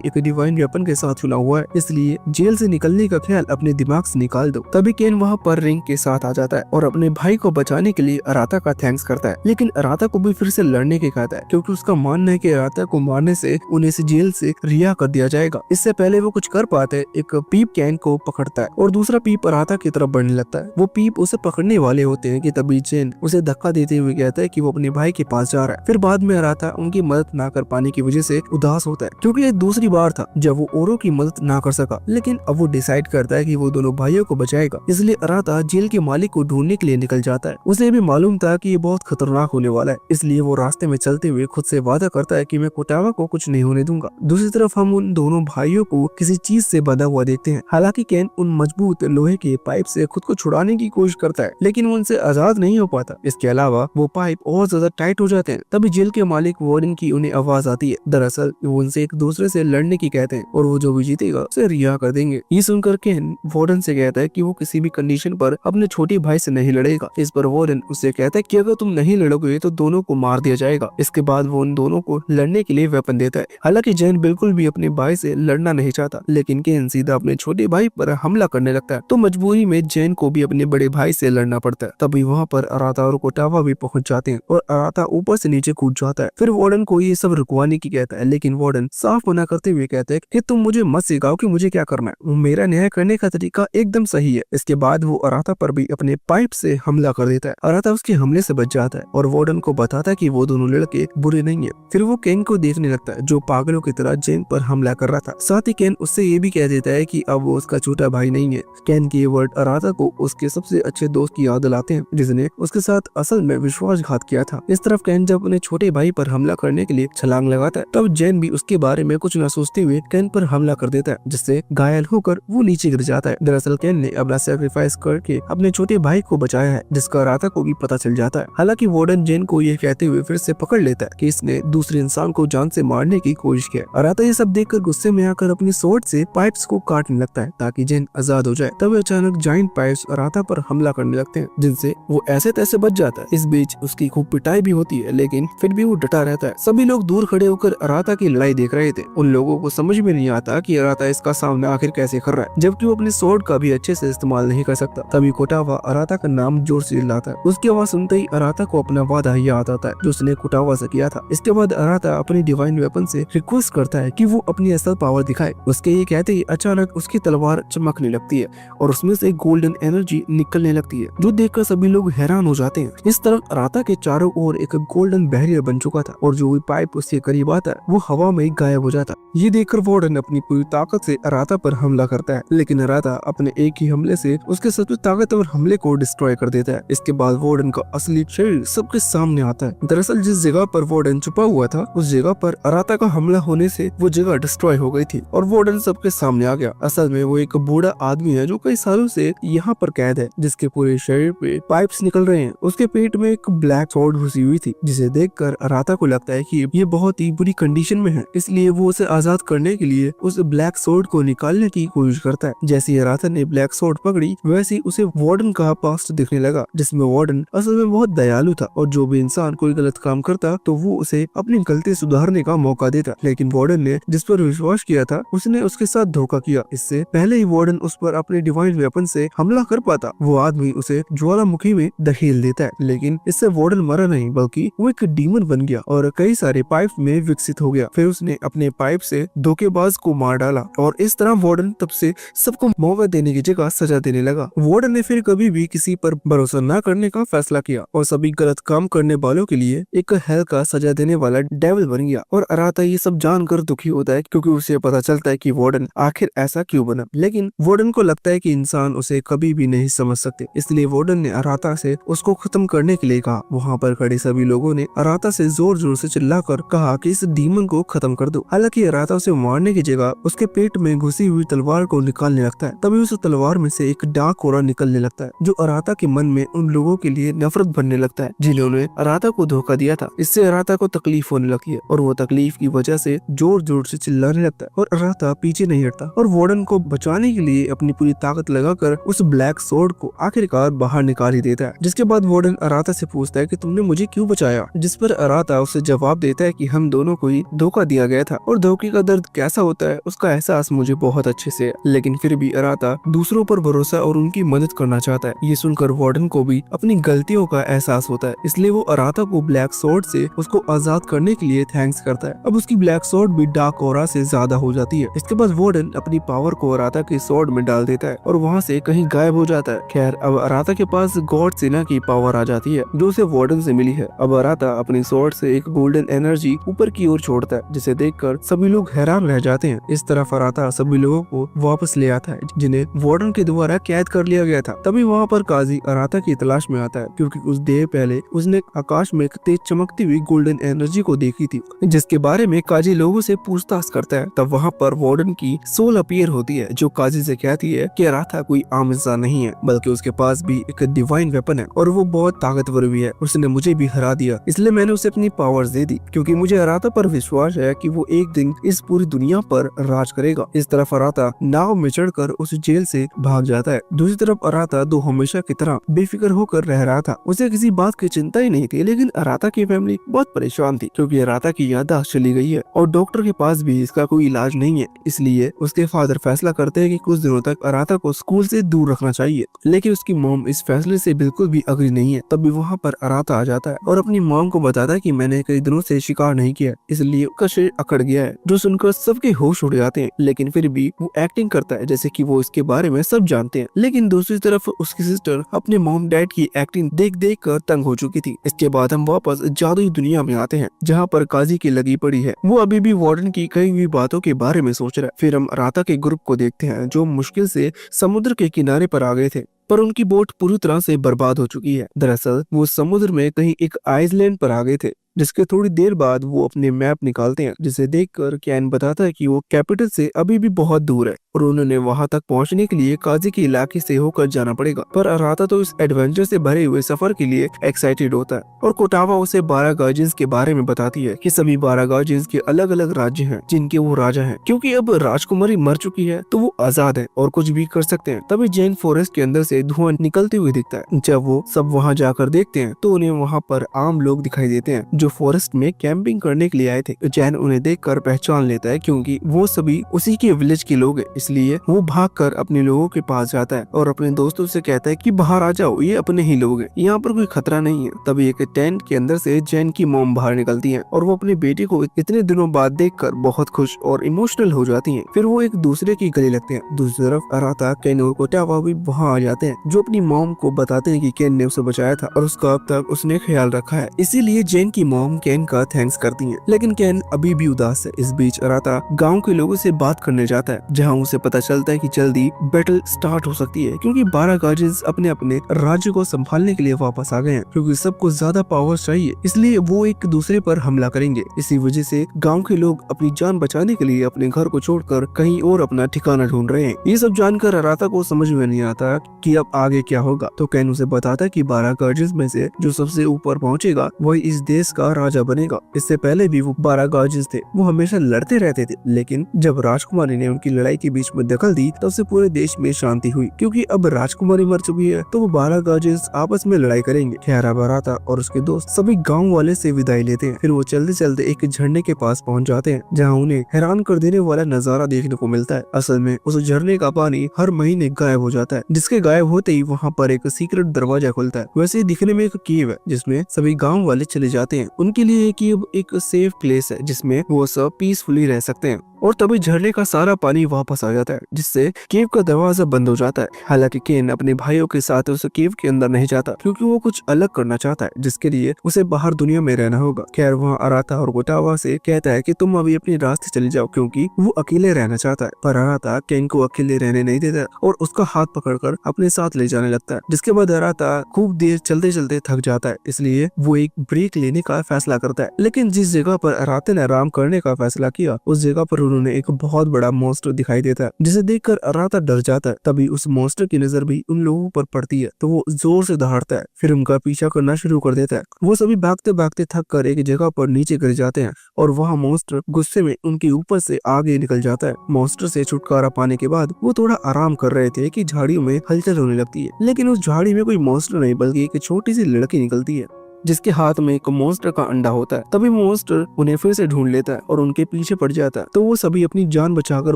एक डिवाइन वेपन के साथ चुना हुआ है, इसलिए जेल से निकलने का ख्याल अपने दिमाग से निकाल दो। तभी केन वहाँ पर रिंग के साथ आ जाता है और अपने भाई को बचाने के लिए अराता का थैंक्स करता है, लेकिन अराता को भी फिर से लड़ने के कहता है, क्योंकि उसका मानना है कि अराता को मारने से उन्हें इस जेल से रिहा कर दिया जाएगा। इससे पहले वो कुछ कर पाते एक पीप केन को पकड़ता है और दूसरा पीप अराता की तरफ बढ़ने लगता है। वो पीप उसे पकड़ने वाले होते हैं कि तभी जेन उसे धक्का देते हुए कहता है कि वो अपने भाई के पास जा रहा है। फिर बाद में अराता उनकी मदद ना कर पाने की वजह से उदास होता है, क्योंकि ये दूसरी बार था जब वो ओरो की मदद ना कर सका। लेकिन अब वो डिसाइड करता है कि वो दोनों भाइयों को बचाएगा, इसलिए अराता जेल के मालिक को ढूंढने के लिए निकल जाता है। उसे भी मालूम था कि ये बहुत खतरनाक होने वाला है, इसलिए वो रास्ते में चलते हुए खुद से वादा करता है कि मैं कोटावा को कुछ नहीं होने दूंगा। दूसरी तरफ हम उन दोनों भाइयों को किसी चीज से बंधा हुआ देखते हैं। हालांकि केन उन मजबूत लोहे के पाइप से खुद को छुड़ाने की कोशिश करता है, लेकिन वो उनसे आजाद नहीं हो पाता। इसके अलावा वो पाइप और ज्यादा टाइट हो जाते हैं। तभी जेल के मालिक वार्डन की उन्हें आवाज आती है। दरअसल वो उनसे एक दूसरे से लड़ने की कहते हैं और वो जो भी जीतेगा उसे रिहा कर देंगे। ये सुनकर केन वार्डन से कहता है कि वो किसी भी कंडीशन पर अपने छोटे भाई से नहीं लड़ेगा। इस पर वार्डन उससे कहता है कि अगर तुम नहीं लड़ोगे तो दोनों को मार दिया जाएगा। इसके बाद वो उन दोनों को लड़ने के लिए वेपन देता है। हालांकि जेन बिल्कुल भी अपने भाई से लड़ना नहीं चाहता, लेकिन केन सीधा अपने छोटे भाई पर हमला करने लगता है, तो मजबूरी में जेन को भी अपने बड़े भाई से लड़ना पड़ता है। तभी वहाँ पर अराता और कोटावा भी पहुंच जाते हैं और अराता ऊपर से नीचे कूद जाता है। फिर वार्डन को ये सब रुकवाने की कहता है, लेकिन वार्डन साफ मना करते हुए कहता है कि तुम मुझे मत सिखाओ कि मुझे क्या करना है, मेरा न्याय करने का तरीका एकदम सही है। इसके बाद वो अराता पर भी अपने पाइप से हमला कर देता है। अराता उसके हमले से बच जाता है और वार्डन को बताता है कि वो दोनों लड़के बुरे नहीं है। फिर वो केन को देखने लगता है जो पागलों की तरह जेन पर हमला कर रहा था। साथ ही केन उससे ये भी कह देता है कि अब वो उसका छोटा भाई नहीं है। केन के ये वर्ड अराता को उसके सबसे अच्छे दोस्त की याद दिलाते हैं, जिसने उसके साथ असल में विश्वासघात किया था। इस तरफ केन जब अपने छोटे भाई पर हमला करने के लिए छलांग लगाता है, तब जेन भी उसके बारे में कुछ न सोचते हुए केन पर हमला कर देता है, जिससे घायल होकर वो नीचे गिर जाता है। दरअसल केन ने अपना सैक्रिफाइस करके अपने छोटे भाई को बचाया है, जिसका अराता को भी पता चल जाता है। हालांकि वार्डन जेन को ये कहते हुए फिर से पकड़ लेता है कि इसने दूसरे इंसान को जान से मारने की कोशिश की। अराता ये सब देखकर गुस्से में आकर अपनी स्वॉर्ड से पाइप्स को काटने लगता है ताकि जेन आजाद हो जाए। तब अचानक जाइंट पाइप्स अराता पर हमला करने लगते हैं, जिनसे वो ऐसे तैसे बच जाता है। इस बीच उसकी खूब पिटाई भी होती है, लेकिन फिर भी वो डटा रहता है। सभी लोग दूर खड़े होकर अराता की लड़ाई देख रहे थे। उन लोगों को समझ में नहीं आता कि अराता इसका सामना आखिर कैसे कर रहा है, जबकि वो अपने स्वॉर्ड का भी अच्छे से इस्तेमाल नहीं कर सकता। तभी कोटावा अराता का नाम जोर से चिल्लाता है। उसकी आवाज सुनते ही अराता को अपना वादा याद आता है जो उसने कोटावा से किया था। इसके बाद अराता अपनी डिवाइन वेपन से रिक्वेस्ट करता है कि वो अपनी असल पावर दिखाए। उसके ये कहते ही अचानक उसकी तलवार चमकने लगती है और उसमें से गोल्डन एनर्जी निकलने लगती है, जो देखकर सभी लोग हैरान हो जाते हैं। इस तरफ अराता के चारों ओर एक गोल्डन बैरियर बन चुका था और जो भी पाइप उसके करीब आता है वो हवा में गायब हो जाता। ये देखकर वार्डन अपनी पूरी ताकत से अराता पर हमला करता है, लेकिन अराता अपने एक ही हमले से उसके सबसे ताकतवर हमले को डिस्ट्रॉय कर देता है। इसके बाद वार्डन का असली शरीर सबके सामने आता है। दरअसल जिस जगह पर वार्डन छुपा हुआ था उस जगह पर अराता का हमला होने से वो जगह डिस्ट्रॉय हो गई थी और वार्डन सबके सामने आ गया। असल में वो एक बूढ़ा आदमी है जो कई सालों से यहाँ पर कैद है, जिसके पूरे शरीर पे पाइप्स निकल रहे हैं। उसके पेट में एक ब्लैक स्वॉर्ड घुसी हुई थी, जिसे देखकर अराता को लगता है कि ये बहुत ही बुरी कंडीशन में है, इसलिए वो उसे आजाद करने के लिए उस ब्लैक स्वॉर्ड को निकालने की कोशिश करता है। जैसे अराता ने ब्लैक स्वॉर्ड पकड़ी, वैसे उसे वार्डन का पास्ट दिखने लगा, जिसमें वार्डन असल में बहुत दयालु था और जो भी इंसान कोई गलत काम करता तो वो उसे अपनी गलती सुधारने का मौका देता। लेकिन वार्डन ने जिस पर विश्वास किया था उसने उसके साथ धोखा किया। इससे पहले ही वार्डन उस पर अपने डिवाइन वेपन से हमला कर पाता, वो आदमी उसे ज्वालामुखी में धकेल देता है। लेकिन इससे वार्डन मरा नहीं, बल्कि वो एक डीमन बन गया और कई सारे पाइप में विकसित हो गया। फिर उसने अपने पाइप से धोखेबाज को मार डाला और इस तरह वार्डन तब से सबको मौका देने की जगह सजा देने लगा। वार्डन ने फिर कभी भी किसी पर भरोसा न करने का फैसला किया और सभी गलत काम करने वालों के लिए एक हेल का सजा देने वाला डेविल बन गया। और अराता ये सब जानकर दुखी होता है क्योंकि उसे पता चलता है कि वार्डन आखिर ऐसा क्यों बना। लेकिन वार्डन को लगता है कि इंसान उसे कभी भी नहीं समझ सकते, इसलिए वार्डन ने अराता से उसको खत्म करने के लिए कहा। वहाँ पर खड़े सभी लोगों ने अराता से जोर जोर से चिल्लाकर कहा कि इस डीमन को खत्म कर दो। हालांकि अराता उसे मारने की जगह उसके पेट में घुसी हुई तलवार को निकालने लगता है। तभी उस तलवार में से एक डार्क कोरा निकलने लगता है जो अराता के मन में उन लोगों के लिए नफरत भरने लगता है जिन्होंने अराता को धोखा दिया था। इससे अराता को तकलीफ होने लगती है और वो तकलीफ की वजह से जोर जोर से चिल्लाने लगता है और अराता पीछे नहीं हटता और वार्डन को बचाने के लिए अपनी पूरी ताकत लगाकर उस ब्लैक सोर्ड को आखिरकार बाहर निकाल ही देता है। जिसके बाद वार्डन अराता से पूछता है कि तुमने मुझे क्यों बचाया, जिस पर अराता उसे जवाब देता है कि हम दोनों को ही धोखा दिया गया था और धोखे का दर्द कैसा होता है उसका एहसास मुझे बहुत अच्छे से है। लेकिन फिर भी अराता दूसरों पर भरोसा और उनकी मदद करना चाहता है। ये सुनकर वार्डन को भी अपनी गलतियों का एहसास होता है, इसलिए वो अराता को ब्लैक सोर्ड से उसको आजाद करने के लिए थैंक्स करता है। अब उसकी ब्लैक सोर्ड भी डार्क ऑरा से ज्यादा हो जाती है। इसके बाद वार्डन अपनी पावर को अराता के सोर्ड में डाल देता है और वहाँ से कहीं गायब हो जाता है। खैर अब अराता के पास गॉड सेना की पावर आ जाती है जो उसे वार्डन से मिली है। अब अराता अपनी सोर्ड से एक गोल्डन एनर्जी ऊपर की ओर छोड़ता है जिसे देखकर सभी लोग हैरान रह जाते हैं। इस तरफ अराता सभी लोगों को वापस ले आता है जिन्हें वार्डन के द्वारा कैद कर लिया गया था। तभी वहाँ पर काजी अराता की तलाश में आता है क्योंकि कुछ देर पहले उसने आकाश में एक तेज चमकती हुई गोल्डन एनर्जी को देखी थी जिसके बारे में काजी लोगों से पूछताछ करता है। तब वहाँ पर वार्डन की सोल अपीयर होती है जो काजी से कहती है कि अराता कोई आम इंसान नहीं है बल्कि उसके पास भी एक डिवाइन वेपन है और वो बहुत ताकतवर भी है। उसने मुझे भी हरा दिया इसलिए मैंने उसे अपनी पावर्स दे दी क्योंकि मुझे अराता पर विश्वास है कि वो एक दिन इस पूरी दुनिया पर राज करेगा। इस तरफ अराता नाव में चढ़कर उस जेल से भाग जाता है। दूसरी तरफ अराता दो हमेशा की तरह बेफिक्र होकर रह रहा था, उसे किसी बात की चिंता ही नहीं थी। लेकिन अराता की फैमिली बहुत परेशान थी क्योंकि अराता की याददाश्त चली गई है और डॉक्टर के पास भी इसका कोई इलाज नहीं है। इसलिए उसके फादर फैसला करते हैं कि कुछ दिनों तक अराता को स्कूल से दूर रखना चाहिए। लेकिन उसकी मॉम इस फैसले से बिल्कुल भी अग्री नहीं है। तब भी वहाँ पर अराता आ जाता है और अपनी मॉम को बताता है कि मैंने कई दिनों से शिकार नहीं किया इसलिए उसका शरीर अकड़ गया है, जो सुनकर सबके होश उड़ जाते हैं। लेकिन फिर भी वो एक्टिंग करता है जैसे कि वो इसके बारे में सब जानते हैं। लेकिन दूसरी तरफ उसकी सिस्टर अपने मॉम डैड की एक्टिंग देख देख कर तंग हो चुकी थी। इसके बाद हम वापस जादुई दुनिया में आते हैं जहाँ पर काजी की लगी पड़ी है। वो अभी भी वार्डन की कई हुई बातों के बारे में सोच रहा है। फिर हम अराता के ग्रुप को देखते हैं जो मुश्किल से समुद्र के किनारे पर आ गए थे पर उनकी बोट पूरी तरह से बर्बाद हो चुकी है। दरअसल वो समुद्र में कहीं एक आइसलैंड पर आ गए थे जिसके थोड़ी देर बाद वो अपने मैप निकालते हैं जिसे देखकर कैन बताता है कि वो कैपिटल से अभी भी बहुत दूर है और उन्होंने वहां तक पहुंचने के लिए काजी के इलाके से होकर जाना पड़ेगा। पर अराता तो इस एडवेंचर से भरे हुए सफर के लिए एक्साइटेड होता है और कोटावा उसे 12 गार्जियंस के बारे में बताती है कि सभी 12 गार्जियंस के अलग अलग राज्य हैं जिनके वो राजा हैं। क्योंकि अब राजकुमारी मर चुकी है तो वो आजाद है और कुछ भी कर सकते हैं। तभी जैन फॉरेस्ट के अंदर से धुआं निकलते हुए दिखता है। जब वो सब वहाँ जाकर देखते हैं तो उन्हें वहाँ पर आम लोग दिखाई देते हैं जो फॉरेस्ट में कैंपिंग करने के लिए आए थे। जैन उन्हें देखकर पहचान लेता है क्योंकि वो सभी उसी के विलेज के लोग हैं, इसलिए वो भागकर अपने लोगों के पास जाता है और अपने दोस्तों से कहता है कि बाहर आ जाओ, ये अपने ही लोग हैं, यहाँ पर कोई खतरा नहीं है। तभी एक टेंट के अंदर से जैन की मॉम बाहर निकलती है और वो अपनी बेटी को इतने दिनों बाद देखकर बहुत खुश और इमोशनल हो जाती है। फिर वो एक दूसरे की गले लगते हैं। दूसरी तरफ अराता, केन और कोटावा भी वहाँ आ जाते हैं जो अपनी मॉम को बताते हैं कि केन ने उसे बचाया था और उसका अब तक उसने ख्याल रखा है। इसीलिए जैन की मॉम केन का थैंक्स करती है। लेकिन केन अभी भी उदास है। इस बीच अराता गांव के लोगों से बात करने जाता है जहां उसे पता चलता है कि जल्दी बैटल स्टार्ट हो सकती है क्योंकि 12 गार्जियंस अपने अपने राज्य को संभालने के लिए वापस आ गए हैं। क्योंकि सबको ज्यादा पावर चाहिए इसलिए वो एक दूसरे पर हमला करेंगे। इसी वजह से गांव के लोग अपनी जान बचाने के लिए अपने घर को छोड़कर कहीं और अपना ठिकाना ढूंढ रहे हैं। ये सब जानकर अराता को समझ में नहीं आता कि अब आगे क्या होगा। तो केन उसे बताता है कि 12 गार्जियंस में से जो सबसे ऊपर पहुंचेगा वही इस देश का राजा बनेगा। इससे पहले भी वो 12 गार्जियंस थे, वो हमेशा लड़ते रहते थे। लेकिन जब राजकुमारी ने उनकी लड़ाई के बीच में दखल दी तब से पूरे देश में शांति हुई क्योंकि अब राजकुमारी मर चुकी है तो वो 12 गार्जियंस आपस में लड़ाई करेंगे। खैर अब अराता और उसके दोस्त सभी गाँव वाले से विदाई लेते हैं। फिर वो चलते चलते एक झरने के पास पहुंच जाते हैं जहाँ उन्हें हैरान कर देने वाला नजारा देखने को मिलता है। असल में उस झरने का पानी हर महीने गायब हो जाता है, जिसके गायब होते ही वहाँ पर एक सीक्रेट दरवाजा खुलता है। वैसे ही दिखने में एक केव है जिसमें सभी गाँव वाले चले जाते हैं। उनके लिए ये केव एक सेफ प्लेस है जिसमें वो सब पीसफुली रह सकते हैं। और तभी झरने का सारा पानी वापस आ जाता है, जिससे केव का दरवाजा बंद हो जाता है। हालांकि केन अपने भाइयों के साथ उस केव के अंदर नहीं जाता, क्योंकि वो कुछ अलग करना चाहता है, जिसके लिए उसे बाहर दुनिया में रहना होगा। खैर वहाँ अराता और गोटावा से कहता है कि तुम अभी अपने रास्ते चले जाओ, क्योंकि वो अकेले रहना चाहता है। पर अराता केन को अकेले रहने नहीं देता और उसका हाथ पकड़कर अपने साथ ले जाने लगता है। जिसके बाद अराता खूब देर चलते चलते थक जाता है, इसलिए वो एक ब्रेक लेने का फैसला करता है। लेकिन जिस जगह पर अराता ने आराम करने का फैसला किया, उस जगह पर उन्होंने एक बहुत बड़ा मॉन्स्टर दिखाई देता है, जिसे देखकर अराता डर जाता है। तभी उस मॉन्स्टर की नजर भी उन लोगों पर पड़ती है, तो वो जोर से दहाड़ता है, फिर उनका पीछा करना शुरू कर देता है। वो सभी भागते भागते थक कर एक जगह पर नीचे गिर जाते हैं और वहाँ मॉन्स्टर गुस्से में उनके ऊपर से आगे निकल जाता है। मॉन्स्टर से छुटकारा पाने के बाद वो थोड़ा आराम कर रहे थे कि झाड़ियों में हलचल होने लगती है, लेकिन उस झाड़ी में कोई मॉन्स्टर नहीं बल्कि एक छोटी सी लड़की निकलती है, जिसके हाथ में एक मॉन्स्टर का अंडा होता है। तभी मॉन्स्टर उन्हें फिर से ढूंढ लेता है और उनके पीछे पड़ जाता है, तो वो सभी अपनी जान बचाकर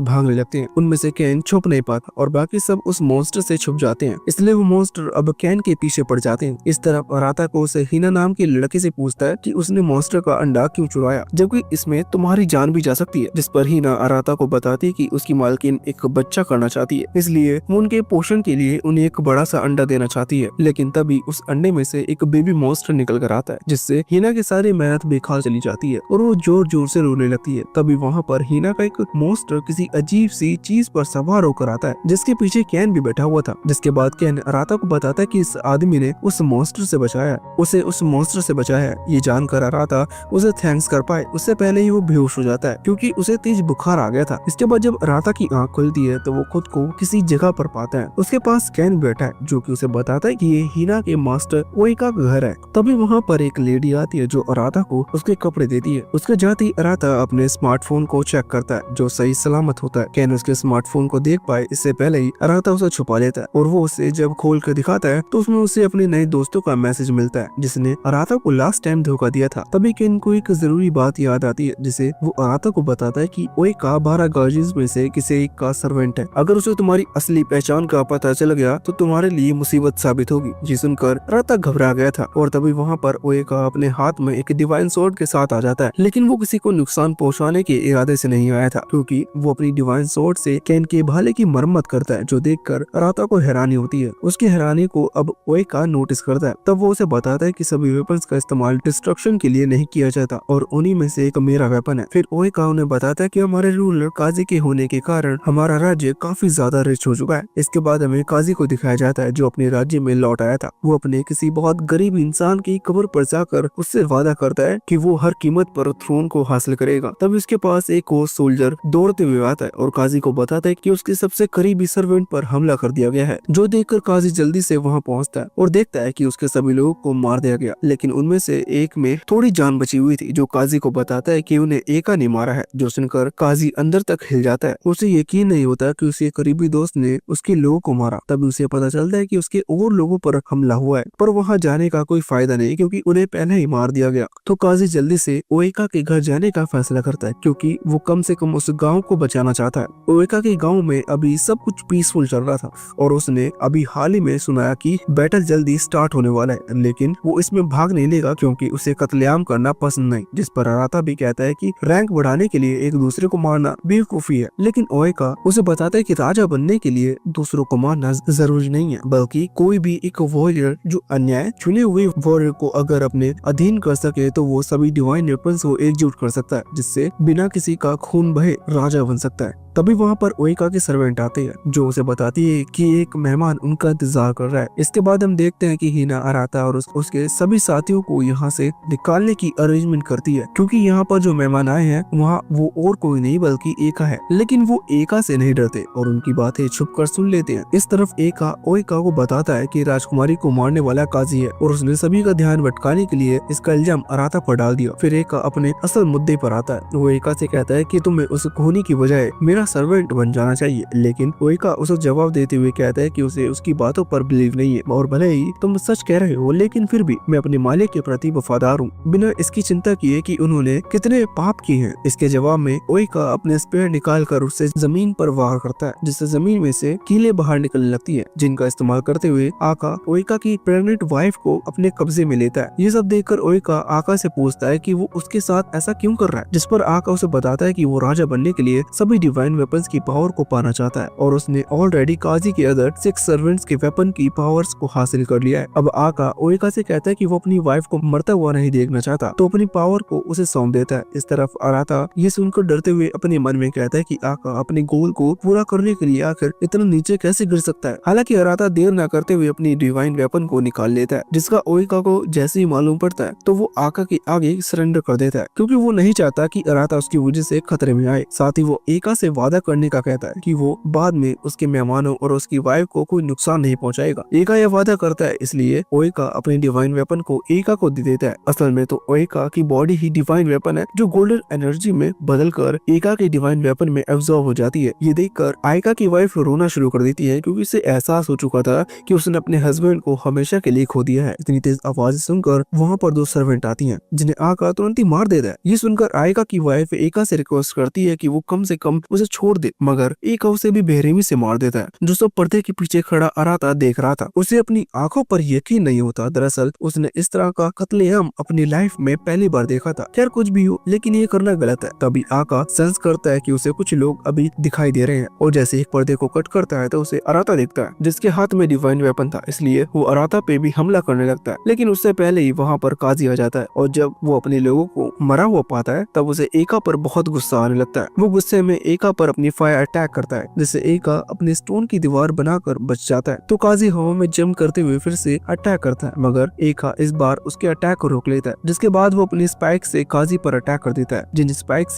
भागने लगते हैं। उनमें से कैन छुप नहीं पाता और बाकी सब उस मॉन्स्टर से छुप जाते हैं, इसलिए वो मॉन्स्टर अब कैन के पीछे पड़ जाते हैं। इस तरफ अराता को उसे हिना नाम की लड़की से पूछता है कि उसने मॉन्स्टर का अंडा क्यों चुराया, जबकि इसमें तुम्हारी जान भी जा सकती है। जिस पर हिना अराता को बताती है कि उसकी मालकिन एक बच्चा करना चाहती है, इसलिए वो उनके पोषण के लिए उन्हें एक बड़ा सा अंडा देना चाहती है। लेकिन तभी उस अंडे में से एक बेबी मॉन्स्टर निकल कर आता है, जिससे हिना की सारी मेहनत बेकार चली जाती है और वो जोर जोर से रोने लगती है। तभी वहाँ पर हिना का एक मॉन्स्टर किसी अजीब सी चीज पर सवार होकर आता है, जिसके पीछे कैन भी बैठा हुआ था। जिसके बाद कैन अराता को बताता है कि इस आदमी ने उस मॉन्स्टर से बचाया, उसे उस मॉन्स्टर से बचाया है। ये जानकर अराता उसे थैंक्स कर पाए उससे पहले ही वो बेहोश हो जाता है, क्योंकि उसे तेज बुखार आ गया था। इसके बाद जब अराता की आंख खुलती है तो वो खुद को किसी जगह पर पाता है। उसके पास कैन बैठा है, जो कि उसे बताता है कि ये हिना के मास्टर ओई का घर है। तभी वहाँ पर एक लेडी आती है जो अराता को उसके कपड़े देती है। उसके जाते ही अराता अपने स्मार्टफोन को चेक करता है, जो सही सलामत होता है। कैन उसके स्मार्टफोन को देख पाए इससे पहले ही अराता उसे छुपा लेता है और वो उसे जब खोल कर दिखाता है तो उसमें उसे अपने नए दोस्तों का मैसेज मिलता है, जिसने अराता को लास्ट टाइम धोखा दिया था। तभी कैन को एक जरूरी बात याद आती है, जिसे वो अराता को बताता है कि ओए का 12 गार्जियंस में से किसी एक का सर्वेंट है। अगर उसे तुम्हारी असली पहचान का पता चल गया तो तुम्हारे लिए मुसीबत साबित होगी। ये सुनकर अराता घबरा गया था और तभी वहाँ पर ओए का अपने हाथ में एक डिवाइन स्वॉर्ड के साथ आ जाता है, लेकिन वो किसी को नुकसान पहुंचाने के इरादे से नहीं आया था, क्योंकि वो अपनी डिवाइन स्वॉर्ड से कैन के भाले की मरम्मत करता है, जो देखकर अराता को हैरानी होती है। उसकी हैरानी को अब ओए का नोटिस करता है। तब वो उसे बताता है कि सभी वेपन्स का इस्तेमाल डिस्ट्रक्शन के लिए नहीं किया जाता और उन्हीं में से एक मेरा वेपन है। फिर ओए का उन्हें बताता है कि हमारे रूलर काजी के होने के कारण हमारा राज्य काफी ज्यादा रिच हो चुका है। इसके बाद हमें काजी को दिखाया जाता है, जो अपने राज्य में लौट आया था। वो अपने किसी बहुत गरीब इंसान की कब्र पर जाकर उससे वादा करता है कि वो हर कीमत पर थ्रोन को हासिल करेगा। तब उसके पास एक और सोल्जर दौड़ते हुए आता है और काजी को बताता है कि उसके सबसे करीबी सर्वेंट पर हमला कर दिया गया है, जो देखकर काजी जल्दी से वहां पहुंचता है और देखता है कि उसके सभी लोगों को मार दिया गया, लेकिन उनमें से एक में थोड़ी जान बची हुई थी, जो काजी को बताता है कि उन्हें एका ने मारा है। जो सुनकर काजी अंदर तक हिल जाता है। उसे यकीन नहीं होता कि उसके करीबी दोस्त ने उसके लोगों को मारा। तभी उसे पता चलता है कि उसके और लोगों पर हमला हुआ है, पर वहाँ जाने का कोई फायदा नहीं, क्योंकि उन्हें पहले ही मार दिया गया। तो काजी जल्दी से ओएका के घर जाने का फैसला करता है, क्योंकि वो कम से कम उस गांव को बचाना चाहता है। ओएका के गांव में अभी सब कुछ पीसफुल चल रहा था और उसने अभी हाल ही में सुनाया कि बैटल जल्दी स्टार्ट होने वाला है, लेकिन वो इसमें भाग नहीं लेगा क्योंकि उसे कत्लेआम करना पसंद नहीं। जिस पर अराता भी कहता है कि रैंक बढ़ाने के लिए एक दूसरे को मारना बेवकूफी है, लेकिन ओएका उसे बताता है कि राजा बनने के लिए दूसरों को मारना जरूरी नहीं है, बल्कि कोई भी एक वॉरियर जो अन्याय चुने हुए वॉरियर को अगर अपने अधीन कर सके तो वो सभी डिवाइन वेपन्स को एकजुट कर सकता है, जिससे बिना किसी का खून बहे राजा बन सकता है। तभी वहाँ पर ओएका के सर्वेंट आते हैं, जो उसे बताती है कि एक मेहमान उनका इंतजार कर रहा है। इसके बाद हम देखते हैं कि हिना अराता और उसके सभी साथियों को यहाँ से निकालने की अरेंजमेंट करती है, क्योंकि यहाँ पर जो मेहमान आए हैं वहाँ वो और कोई नहीं बल्कि एका है। लेकिन वो एका से नहीं डरते और उनकी बातें छुपकर सुन लेते हैं। इस तरफ एका ओएका को बताता है कि राजकुमारी को मारने वाला काजी है और उसने सभी का ध्यान भटकाने के लिए इसका इल्जाम अराता पर डाल दिया। फिर एका अपने असल मुद्दे पर आता है। वो एका से कहता है कि तुम्हें उस खोनी की बजाय मेरा सर्वेंट बन जाना चाहिए, लेकिन ओएका उसे जवाब देते हुए कहता है कि उसे उसकी बातों पर बिलीव नहीं है और भले ही तुम सच कह रहे हो, लेकिन फिर भी मैं अपने मालिक के प्रति वफादार हूँ, बिना इसकी चिंता किए कि उन्होंने कितने पाप किए हैं। इसके जवाब में ओएका अपने स्पेयर निकाल कर उससे जमीन पर वार करता है, जिससे जमीन में से कीलें बाहर निकलने लगती है, जिनका इस्तेमाल करते हुए आका ओएका की प्रेग्नेंट वाइफ को अपने कब्जे में में लेता है। ये सब देखकर ओएका आका से पूछता है कि वो उसके साथ ऐसा क्यों कर रहा है, जिस पर आका उसे बताता है कि वो राजा बनने के लिए सभी डिवाइन वेपन्स की पावर को पाना चाहता है और उसने ऑलरेडी काजी के अदर 6 सर्वेंट्स के वेपन की पावर्स को हासिल कर लिया है। अब आका ओएका से कहता है कि वो अपनी वाइफ को मरता हुआ नहीं देखना चाहता, तो अपनी पावर को उसे सौंप देता है। इस तरफ अराता ये सुनकर डरते हुए अपने मन में कहता है कि आका अपने गोल को पूरा करने के लिए आकर इतना नीचे कैसे गिर सकता है। हालांकि अराता देर न करते हुए अपनी डिवाइन वेपन को निकाल लेता है, जिसका ओएका को जैसे ही मालूम पड़ता है तो वो आका के आगे सरेंडर कर देता है, क्योंकि वो नहीं चाहता कि अराता उसकी वजह से खतरे में आए। साथ ही वो एका से वादा करने का कहता है कि वो बाद में उसके मेहमानों और उसकी वाइफ को कोई नुकसान नहीं पहुंचाएगा। एका यह वादा करता है, इसलिए ओएका अपने डिवाइन वेपन को एका को दे देता है। असल में तो ओएका की बॉडी ही डिवाइन वेपन है, जो गोल्डन एनर्जी में बदलकर एका के डिवाइन वेपन में एब्जॉर्ब हो जाती है। ये देखकर आयका की वाइफ रोना शुरू कर देती है, क्योंकि उसे एहसास हो चुका था कि उसने अपने हस्बैंड को हमेशा के लिए खो दिया है। इतनी तेज आवाज सुनकर वहाँ पर 2 सर्वेंट आती हैं, जिन्हें आका तुरंत ही मार देता है। ये सुनकर आयका की वाइफ एका से रिक्वेस्ट करती है कि वो कम से कम उसे छोड़ दे, मगर एका उसे भी बेरहमी से मार देता है। जो सब पर्दे के पीछे खड़ा अराता देख रहा था, उसे अपनी आंखों पर यकीन नहीं होता। दरअसल उसने इस तरह का कत्लेआम अपनी लाइफ में पहली बार देखा था। खैर कुछ भी हो, लेकिन ये करना गलत है। तभी आका सेंस करता है कि उसे कुछ लोग अभी दिखाई दे रहे हैं, और जैसे एक पर्दे को कट करता है तो उसे अराता दिखता है, जिसके हाथ में डिवाइन वेपन था। इसलिए वो अराता पे भी हमला करने लगता है, लेकिन उससे पहले ही वहाँ पर काजी आ जाता है, और जब वो अपने लोगों को मरा हुआ पाता है तब उसे एका पर बहुत गुस्सा आने लगता है। वो गुस्से में एका पर अपनी फायर अटैक करता है, जिससे एका अपने स्टोन की दीवार बनाकर बच जाता है। तो काजी हवा में जंप करते हुए फिर से अटैक करता है, मगर एका इस बार उसके अटैक को रोक लेता है, जिसके बाद वो अपनी स्पाइक से काजी पर अटैक कर देता है। जिन स्पाइक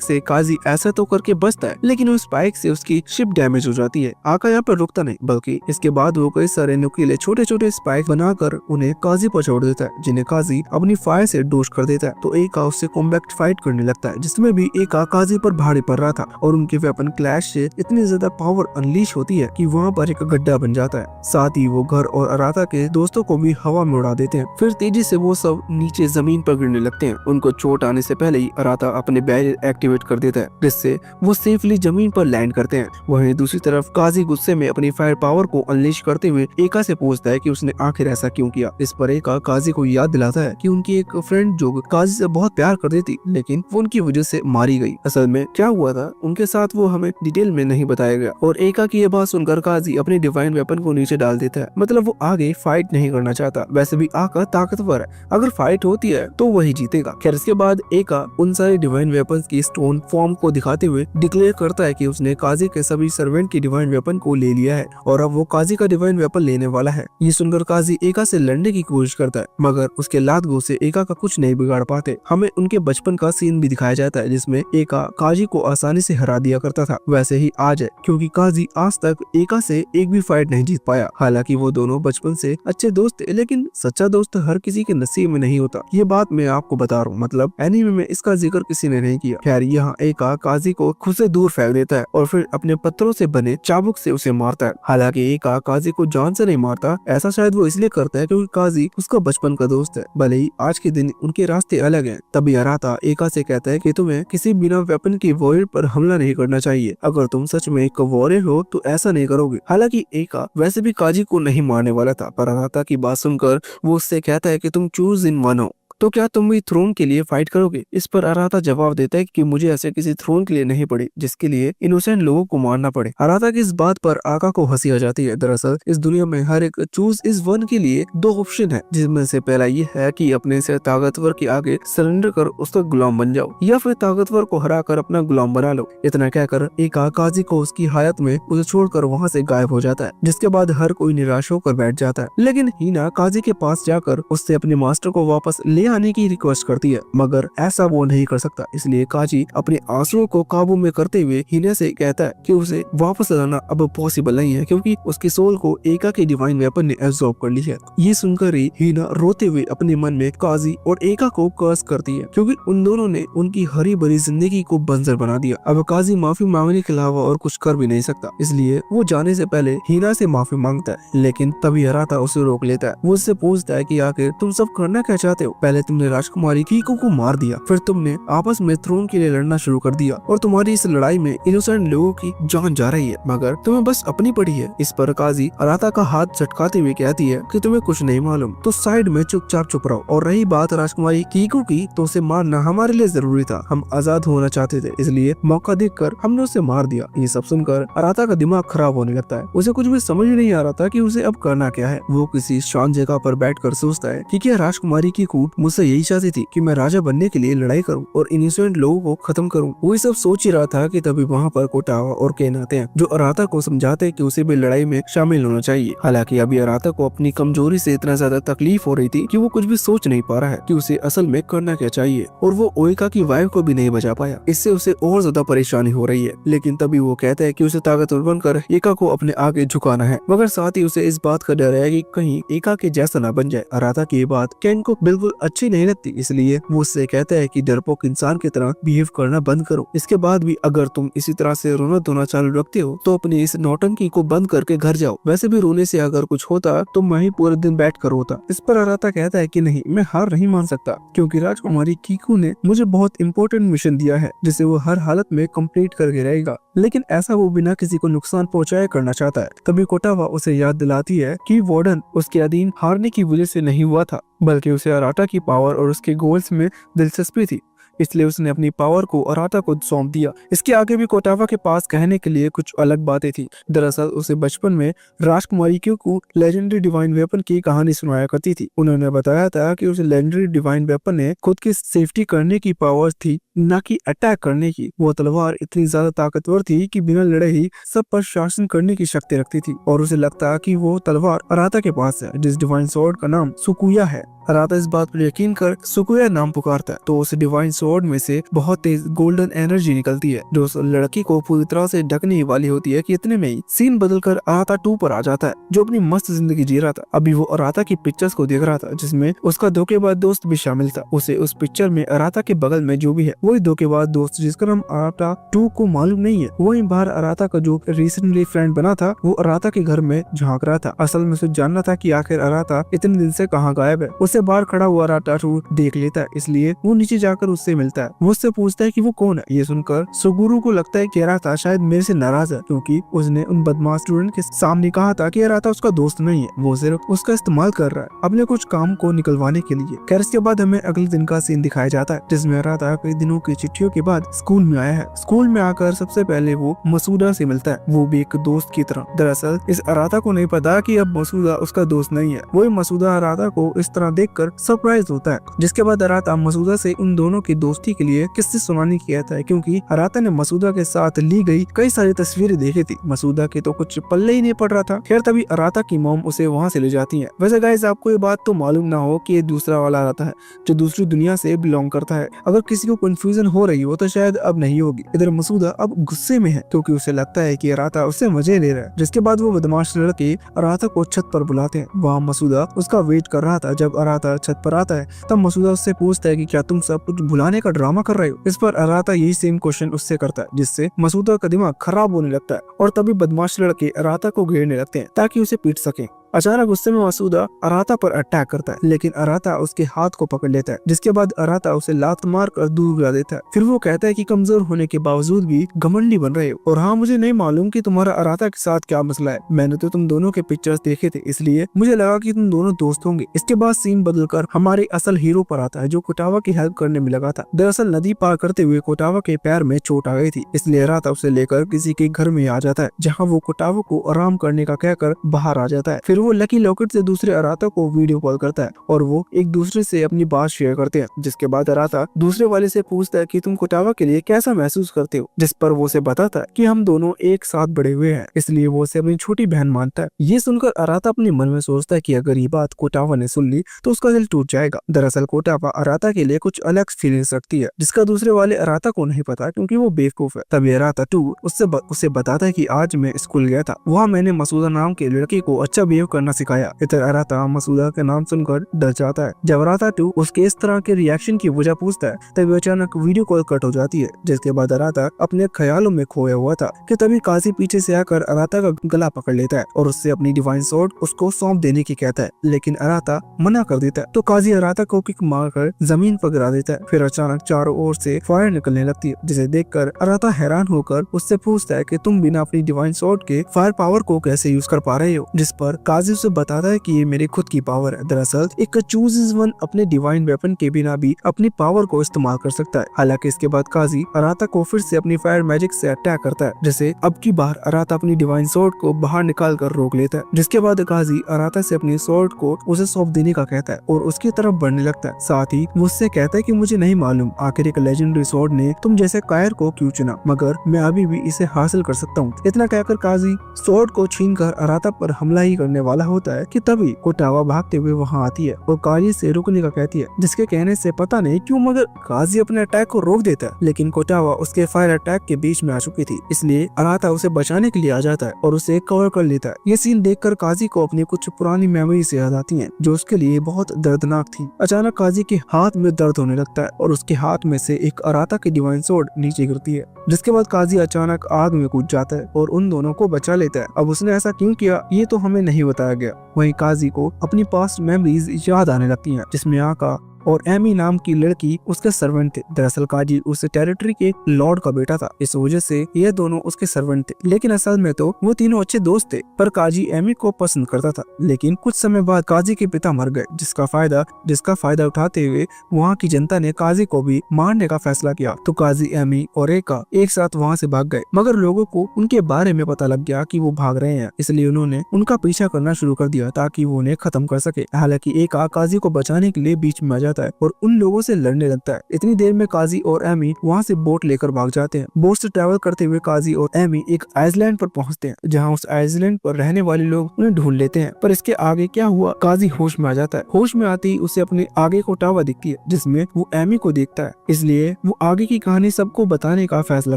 से काजी ऐसा तो करके बचता है, लेकिन उस स्पाइक से उसकी शिप डैमेज हो जाती है। आका यहाँ पर रुकता नहीं, बल्कि इसके बाद वो कई सारे नुकीले छोटे छोटे स्पाइक बनाकर उन्हें काजी पर छोड़ देता है, जिन्हें काजी अपनी फायर से डोज कर देता है। तो एका उससे कॉम्बैक्ट फाइट करने लगता है, जिसमें भी एका काजी पर भारी पड़ रहा था, और उनके वेपन क्लैश से इतनी ज्यादा पावर अनलीश होती है कि वहाँ पर एक गड्ढा बन जाता है। साथ ही वो घर और अराता के दोस्तों को भी हवा में उड़ा देते हैं। फिर तेजी से वो सब नीचे जमीन पर गिरने लगते हैं। उनको चोट आने से पहले ही अराता अपने बैरियर एक्टिवेट कर देता है, जिससे वो सेफली जमीन पर लैंड करते हैं। वहीं दूसरी तरफ काजी गुस्से में अपनी फायर पावर को अनलीश करते हुए एका से पूछता है कि उसने आखिर ऐसा क्यों किया। इस पर एका काजी को याद दिलाता है कि उनकी एक फ्रेंड जो काजी से बहुत प्यार करती थी, लेकिन वो उनकी वजह से मारी गई। असल में क्या हुआ था उनके साथ वो हमें डिटेल में नहीं बताया गया। और एका की ये बात सुनकर काजी अपने डिवाइन वेपन को नीचे डाल देता है, मतलब वो आगे फाइट नहीं करना चाहता। वैसे भी आका ताकतवर है, अगर फाइट होती है तो वही जीतेगा। खैर इसके बाद एका उन सारे डिवाइन वेपन्स की स्टोन फॉर्म को दिखाते हुए डिक्लेयर करता है कि उसने काजी के सभी सर्वेंट की डिवाइन वेपन को ले लिया है, और अब वो काजी का डिवाइन वेपन लेने वाला है। ये सुनकर काजी एका से लड़ने की कोशिश करता है, मगर उसके लात से एका का कुछ नहीं बिगाड़ पाते। हमें उनके बचपन का सीन भी दिखाया जाता है, जिसमें एका काजी को आसानी से हरा दिया करता था। वैसे ही आज है, क्योंकि काजी आज तक एका से एक भी फाइट नहीं जीत पाया। हालांकि वो दोनों बचपन से अच्छे दोस्त थे, लेकिन सच्चा दोस्त हर किसी के नसीब में नहीं होता। ये बात मैं आपको बता रहा हूँ, मतलब एनीमे में इसका जिक्र किसी ने नहीं किया। खैर यहाँ एका काजी को खुद से दूर फेंक देता है और फिर अपने पत्थरों से बने चाबुक से उसे मारता है। हालांकि एका काजी को जान से नहीं मारता, ऐसा शायद वो इसलिए करता है क्योंकि काजी उसका बचपन का दोस्त है, भले ही आज के दिन उनके रास्ते अलग हैं। तभी अराता एका से कहता है कि तुम्हें किसी बिना वेपन की वॉरियर पर हमला नहीं करना चाहिए। अगर तुम सच में एक वॉरियर हो तो ऐसा नहीं करोगे। हालांकि एका वैसे भी काजी को नहीं मारने वाला था, पर अराता की बात सुनकर वो उससे कहता है कि तुम चूज इन वन हो, तो क्या तुम भी थ्रोन के लिए फाइट करोगे। इस पर अराता जवाब देता है कि मुझे ऐसे किसी थ्रोन के लिए नहीं पड़ी जिसके लिए इनोसेंट लोगों को मारना पड़े। अराता की इस बात पर आका को हंसी आ जाती है। दरअसल इस दुनिया में हर एक चूज इस वन के लिए 2 ऑप्शन है, जिसमें से पहला ये है कि अपने से ताकतवर के आगे सरेंडर कर उसका गुलाम बन जाओ, या फिर ताकतवर को हरा कर अपना गुलाम बना लो। इतना कहकर एका काजी को उसकी हालत में उसे छोड़कर वहाँ से गायब हो जाता है, जिसके बाद हर कोई निराश होकर बैठ जाता है। लेकिन हिना काजी के पास जाकर उससे अपने मास्टर को वापस ले आने की रिक्वेस्ट करती है, मगर ऐसा वो नहीं कर सकता। इसलिए काजी अपने आंसुओं को काबू में करते हुए हिना से कहता है कि उसे वापस लाना अब पॉसिबल नहीं है, क्योंकि उसकी सोल को एका के डिवाइन वेपन ने एब्जॉर्ब कर ली है। ये सुनकर ही हिना रोते हुए अपने मन में काजी और एका को कर्स करती है, क्योंकि उन दोनों ने उनकी हरी भरी जिंदगी को बंजर बना दिया। अब काजी माफी मांगने के अलावा और कुछ कर भी नहीं सकता, इसलिए वो जाने से पहले हिना से माफी मांगता है। लेकिन तभी अराता उसे रोक लेता है। वो उससे पूछता है कि आखिर तुम सब करना क्या चाहते हो। पहले पहले तुमने राजकुमारी कीको को मार दिया, फिर तुमने आपस में थ्रोन के लिए लड़ना शुरू कर दिया और तुम्हारी इस लड़ाई में इनोसेंट लोगों की जान जा रही है, मगर तुम्हें बस अपनी पड़ी है। इस पर काजी अराता का हाथ झटकाते हुए कहती है कि तुम्हें कुछ नहीं मालूम, तो साइड में चुपचाप चुप रहो। और रही बात राजकुमारी कीको की, तो उसे मारना हमारे लिए जरूरी था। हम आजाद होना चाहते थे, इसलिए मौका देखकर हमने उसे मार दिया। ये सब सुनकर अराता का दिमाग खराब होने लगता है। उसे कुछ भी समझ नहीं आ रहा था कि उसे अब करना क्या है। वो किसी शांत जगह पर बैठकर सोचता है कि क्या राजकुमारी की कूट मुझसे यही चाहती थी कि मैं राजा बनने के लिए लड़ाई करूं और इनोसेंट लोगों को खत्म करूं। वो सब सोच ही रहा था कि तभी वहाँ पर कोटावा और केन आते हैं, जो अराता को समझाते हैं कि उसे भी लड़ाई में शामिल होना चाहिए। हालांकि अभी अराता को अपनी कमजोरी से इतना ज्यादा तकलीफ हो रही थी कि वो कुछ भी सोच नहीं पा रहा है कि उसे असल में करना क्या चाहिए, और वो ओएका की वाइफ को भी नहीं बचा पाया। इससे उसे और ज्यादा परेशानी हो रही है। लेकिन तभी वो कहता है कि उसे ताकतवर बनकर एका को अपने आगे झुकाना है, मगर साथ ही उसे इस बात का डर है कि कहीं एका के जैसा ना बन जाए। अराता की ये बात केन को बिल्कुल अच्छी नहीं लगती, इसलिए वो उससे कहता है कि डरपोक इंसान की तरह बिहेव करना बंद करो। इसके बाद भी अगर तुम इसी तरह से रोना धोना चालू रखते हो तो अपनी इस नौटंकी को बंद करके घर जाओ। वैसे भी रोने से अगर कुछ होता तो मैं ही पूरे दिन बैठ कर रोता। इस पर अराता कहता है कि नहीं, मैं हार नहीं मान सकता, क्योंकि राजकुमारी कीकू ने मुझे बहुत इंपॉर्टेंट मिशन दिया है जिसे वो हर हालत में कंप्लीट करके रहेगा, लेकिन ऐसा वो बिना किसी को नुकसान पहुंचाए करना चाहता है। तभी कोटावा उसे याद दिलाती है कि वार्डन उसके अधीन हारने की वजह से नहीं हुआ था, बल्कि उसे अराता की पावर और उसके गोल्स में दिलचस्पी थी, इसलिए उसने अपनी पावर को अराता को सौंप दिया। इसके आगे भी कोटावा के पास कहने के लिए कुछ अलग बातें थी। दरअसल उसे बचपन में राजकुमारी को लेजेंडरी डिवाइन वेपन की कहानी सुनाया करती थी। उन्होंने बताया था कि उसे लेजेंडरी डिवाइन वेपन ने खुद की सेफ्टी करने की पावर थी, न कि अटैक करने की। वो तलवार इतनी ज्यादा ताकतवर थी कि बिना लड़े ही सब पर शासन करने की शक्ति रखती थी, और उसे लगता कि वो तलवार अराता के पास है, जिस डिवाइन स्वॉर्ड का नाम सुकुया है। अराता इस बात पर यकीन कर सुकुया नाम पुकारता है, तो उस डिवाइन स्वॉर्ड में से बहुत तेज गोल्डन एनर्जी निकलती है, जो उस लड़की को पूरी तरह से ढकने वाली होती है कि इतने में ही सीन बदलकर अराता 2 पर आ जाता है, जो अपनी मस्त जिंदगी जी रहा था। अभी वो अराता की पिक्चर्स को देख रहा था, जिसमें उसका धोखेबाज दोस्त भी शामिल था। उसे उस पिक्चर में अराता के बगल में जो भी है वही धोखेबाज दोस्त, जिसका नाम अराता 2 को मालूम नहीं है। वहीं बाहर अराता का जो रिसेंटली फ्रेंड बना था, वो अराता के घर में झांक रहा था। असल में उसे जानना था कि आखिर अराता इतने दिन से कहाँ गायब है। उसे बाहर खड़ा हुआ अराता 2 देख लेता है, इसलिए वो नीचे जाकर उससे मिलता है। वो उससे पूछता है कि वो कौन है। ये सुनकर सुगुरु को लगता है कि अराता शायद मेरे से नाराज है, क्योंकि उसने उन बदमाश स्टूडेंट के सामने कहा था कि अराता उसका दोस्त नहीं है, वो सिर्फ उसका इस्तेमाल कर रहा है अपने कुछ काम को निकलवाने के लिए। खैर, इसके बाद हमें अगले दिन का सीन दिखाया जाता है, जिसमें अराता कई दिनों की चिट्ठियों के बाद स्कूल में आया है। स्कूल में आकर सबसे पहले वो मसूदा से मिलता है, वो भी एक दोस्त की तरह। दरअसल इस अराता को नहीं पता कि अब मसूदा उसका दोस्त नहीं है। वही मसूदा अराता को इस तरह देखकर सरप्राइज होता है। जिसके बाद अराता मसूदा से उन दोनों की दोस्ती के लिए किस्से सुनाने की कहता है, क्योंकि अराता ने मसूदा के साथ ली गई कई सारी तस्वीरें देखी थी। मसूदा के तो कुछ पल्ले ही नहीं पड़ रहा था। खैर, तभी अराता की मॉम उसे वहाँ से ले जाती है। वैसे गाइस, आपको ये बात तो मालूम ना हो कि ये दूसरा वाला अराता है जो दूसरी दुनिया से बिलोंग करता है। अगर किसी को कंफ्यूजन हो रही हो तो शायद अब नहीं होगी। इधर मसूदा अब गुस्से में है, क्योंकि उसे लगता है कि अराता उससे मजे ले रहा है। जिसके बाद वो बदमाश लड़के अराता को छत पर बुलाते हैं। वहाँ मसूदा उसका वेट कर रहा था। जब अराता छत पर आता है तब मसूदा उससे पूछता है कि क्या तुम सब कुछ भुलाने का ड्रामा कर रहे हो। इस पर अराता यही सेम क्वेश्चन उससे करता है, जिससे मसूदा का दिमाग खराब होने लगता है, और तभी बदमाश लड़के अराता को घेरने लगते हैं ताकि उसे पीट सके। अचानक गुस्से में मसूदा अराता पर अटैक करता है, लेकिन अराता उसके हाथ को पकड़ लेता है। जिसके बाद अराता उसे लात मार कर दूर गिरा देता है। फिर वो कहता है कि कमजोर होने के बावजूद भी घमंडी बन रहे हो, और हाँ, मुझे नहीं मालूम कि तुम्हारा अराता के साथ क्या मसला है। मैंने तो तुम दोनों के पिक्चर्स देखे थे, इसलिए मुझे लगा कि तुम दोनों दोस्त होंगे। इसके बाद सीन बदलकर हमारे असल हीरो पर आता है, जो कोटावा की हेल्प करने में लगा था। दरअसल नदी पार करते हुए कोटावा के पैर में चोट आ गई थी, इसलिए अराता उसे लेकर किसी के घर में आ जाता है, जहाँ वो कोटावा को आराम करने का कहकर बाहर आ जाता है। फिर वो लकी लॉकेट से दूसरे अराता को वीडियो कॉल करता है, और वो एक दूसरे से अपनी बात शेयर करते हैं। जिसके बाद अराता दूसरे वाले से पूछता है कि तुम कोटावा के लिए कैसा महसूस करते हो, जिस पर वो उसे बताता है कि हम दोनों एक साथ बड़े हुए हैं, इसलिए वो उसे अपनी छोटी बहन मानता है। ये सुनकर अराता अपने मन में सोचता है कि अगर ये बात कोटावा ने सुन ली तो उसका दिल टूट जाएगा। दरअसल कोटावा अराता के लिए कुछ अलग फीलिंग्स रखती है, जिसका दूसरे वाले अराता को नहीं पता, क्योंकि वो बेवकूफ है। तभी अराता 2 उसे बताता है कि आज मैं स्कूल गया था, वहाँ मैंने मसूदा नाम के लड़के को अच्छा बिहेव करना सिखाया। इधर अराता मसूदा के नाम सुनकर डर जाता है। जब अराता 2 उसके इस तरह के रिएक्शन की वजह पूछता है तभी अचानक वीडियो कॉल कट हो जाती है, जिसके बाद अराता अपने ख्यालों में खोया हुआ था कि तभी काजी पीछे से आकर अराता का गला पकड़ लेता है और उससे अपनी डिवाइन स्वॉर्ड उसको सौंप देने की कहता है, लेकिन अराता मना कर देता है। तो काजी अराता को किक मारकर जमीन पर गिरा देता है। फिर अचानक चारों ओर से फायर निकलने लगती है, जिसे देखकर अराता हैरान होकर उससे पूछता है कि तुम बिना अपनी डिवाइन स्वॉर्ड के फायर पावर को कैसे यूज कर पा रहे हो, जिस पर काजी उसे बताता है कि ये मेरी खुद की पावर है। दरअसल एक चूजेस वन अपने डिवाइन वेपन के बिना भी अपनी पावर को इस्तेमाल कर सकता है। हालांकि इसके बाद काजी अराता को फिर से अपनी फायर मैजिक से अटैक करता है, जिसे अब की बार अराता अपनी डिवाइन स्वॉर्ड को बाहर निकाल कर रोक लेता है। जिसके बाद काजी अराता से अपनी स्वॉर्ड को उसे सौंप देने का कहता है और उसकी तरफ बढ़ने लगता है। साथ ही वो उससे कहता है कि मुझे नहीं मालूम आखिर एक लेजेंडरी स्वॉर्ड ने तुम जैसे कायर को क्यों चुना, मगर मैं अभी भी इसे हासिल कर सकता हूँ। इतना कहकर काजी स्वॉर्ड को छीनकर अराता पर हमला ही करने वाला होता है कि तभी कोटावा भागते हुए वहाँ आती है और काजी से रुकने का कहती है, जिसके कहने से पता नहीं क्यों मगर काजी अपने अटैक को रोक देता है। लेकिन कोटावा उसके फायर अटैक के बीच में आ चुकी थी, इसलिए अराता उसे बचाने के लिए आ जाता है और उसे कवर कर लेता है। ये सीन देखकर काजी को अपनी कुछ पुरानी मेमोरी से याद आती है जो उसके लिए बहुत दर्दनाक थी। अचानक काजी के हाथ में दर्द होने लगता है और उसके हाथ में से एक अराता की डिवाइन स्वॉर्ड नीचे गिरती है, जिसके बाद काजी अचानक आग में कूद जाता है और उन दोनों को बचा लेता है। अब उसने ऐसा क्यों किया ये तो हमें नहीं बताया गया। वहीं काजी को अपनी पास्ट मेमोरीज याद आने लगती हैं, जिसमें आका और एमी नाम की लड़की उसके सर्वेंट थे। दरअसल काजी उस टेरिटरी के लॉर्ड का बेटा था, इस वजह से ये दोनों उसके सर्वेंट थे, लेकिन असल में तो वो तीनों अच्छे दोस्त थे। पर काजी एमी को पसंद करता था, लेकिन कुछ समय बाद काजी के पिता मर गए, जिसका फायदा उठाते हुए वहाँ की जनता ने काजी को भी मारने का फैसला किया। तो काजी, एमी और एका एक साथ वहाँ से भाग गए, मगर लोगों को उनके बारे में पता लग गया कि वो भाग रहे हैं, इसलिए उन्होंने उनका पीछा करना शुरू कर दिया ताकि वो उन्हें खत्म कर सके। हालांकि एका काजी को बचाने के लिए बीच में आ जाता है और उन लोगों से लड़ने लगता है। इतनी देर में काजी और एमी वहाँ से बोट लेकर भाग जाते हैं। बोट से ट्रैवल करते हुए काजी और एमी एक आइसलैंड पर पहुँचते हैं, जहाँ उस आइसलैंड पर रहने वाले लोग उन्हें ढूंढ लेते हैं। पर इसके आगे क्या हुआ, काजी होश में आ जाता है। होश में आते ही उसे अपने आगे को टावा दिखती है, जिसमें वो एमी को देखता है, इसलिए वो आगे की कहानी सबको बताने का फैसला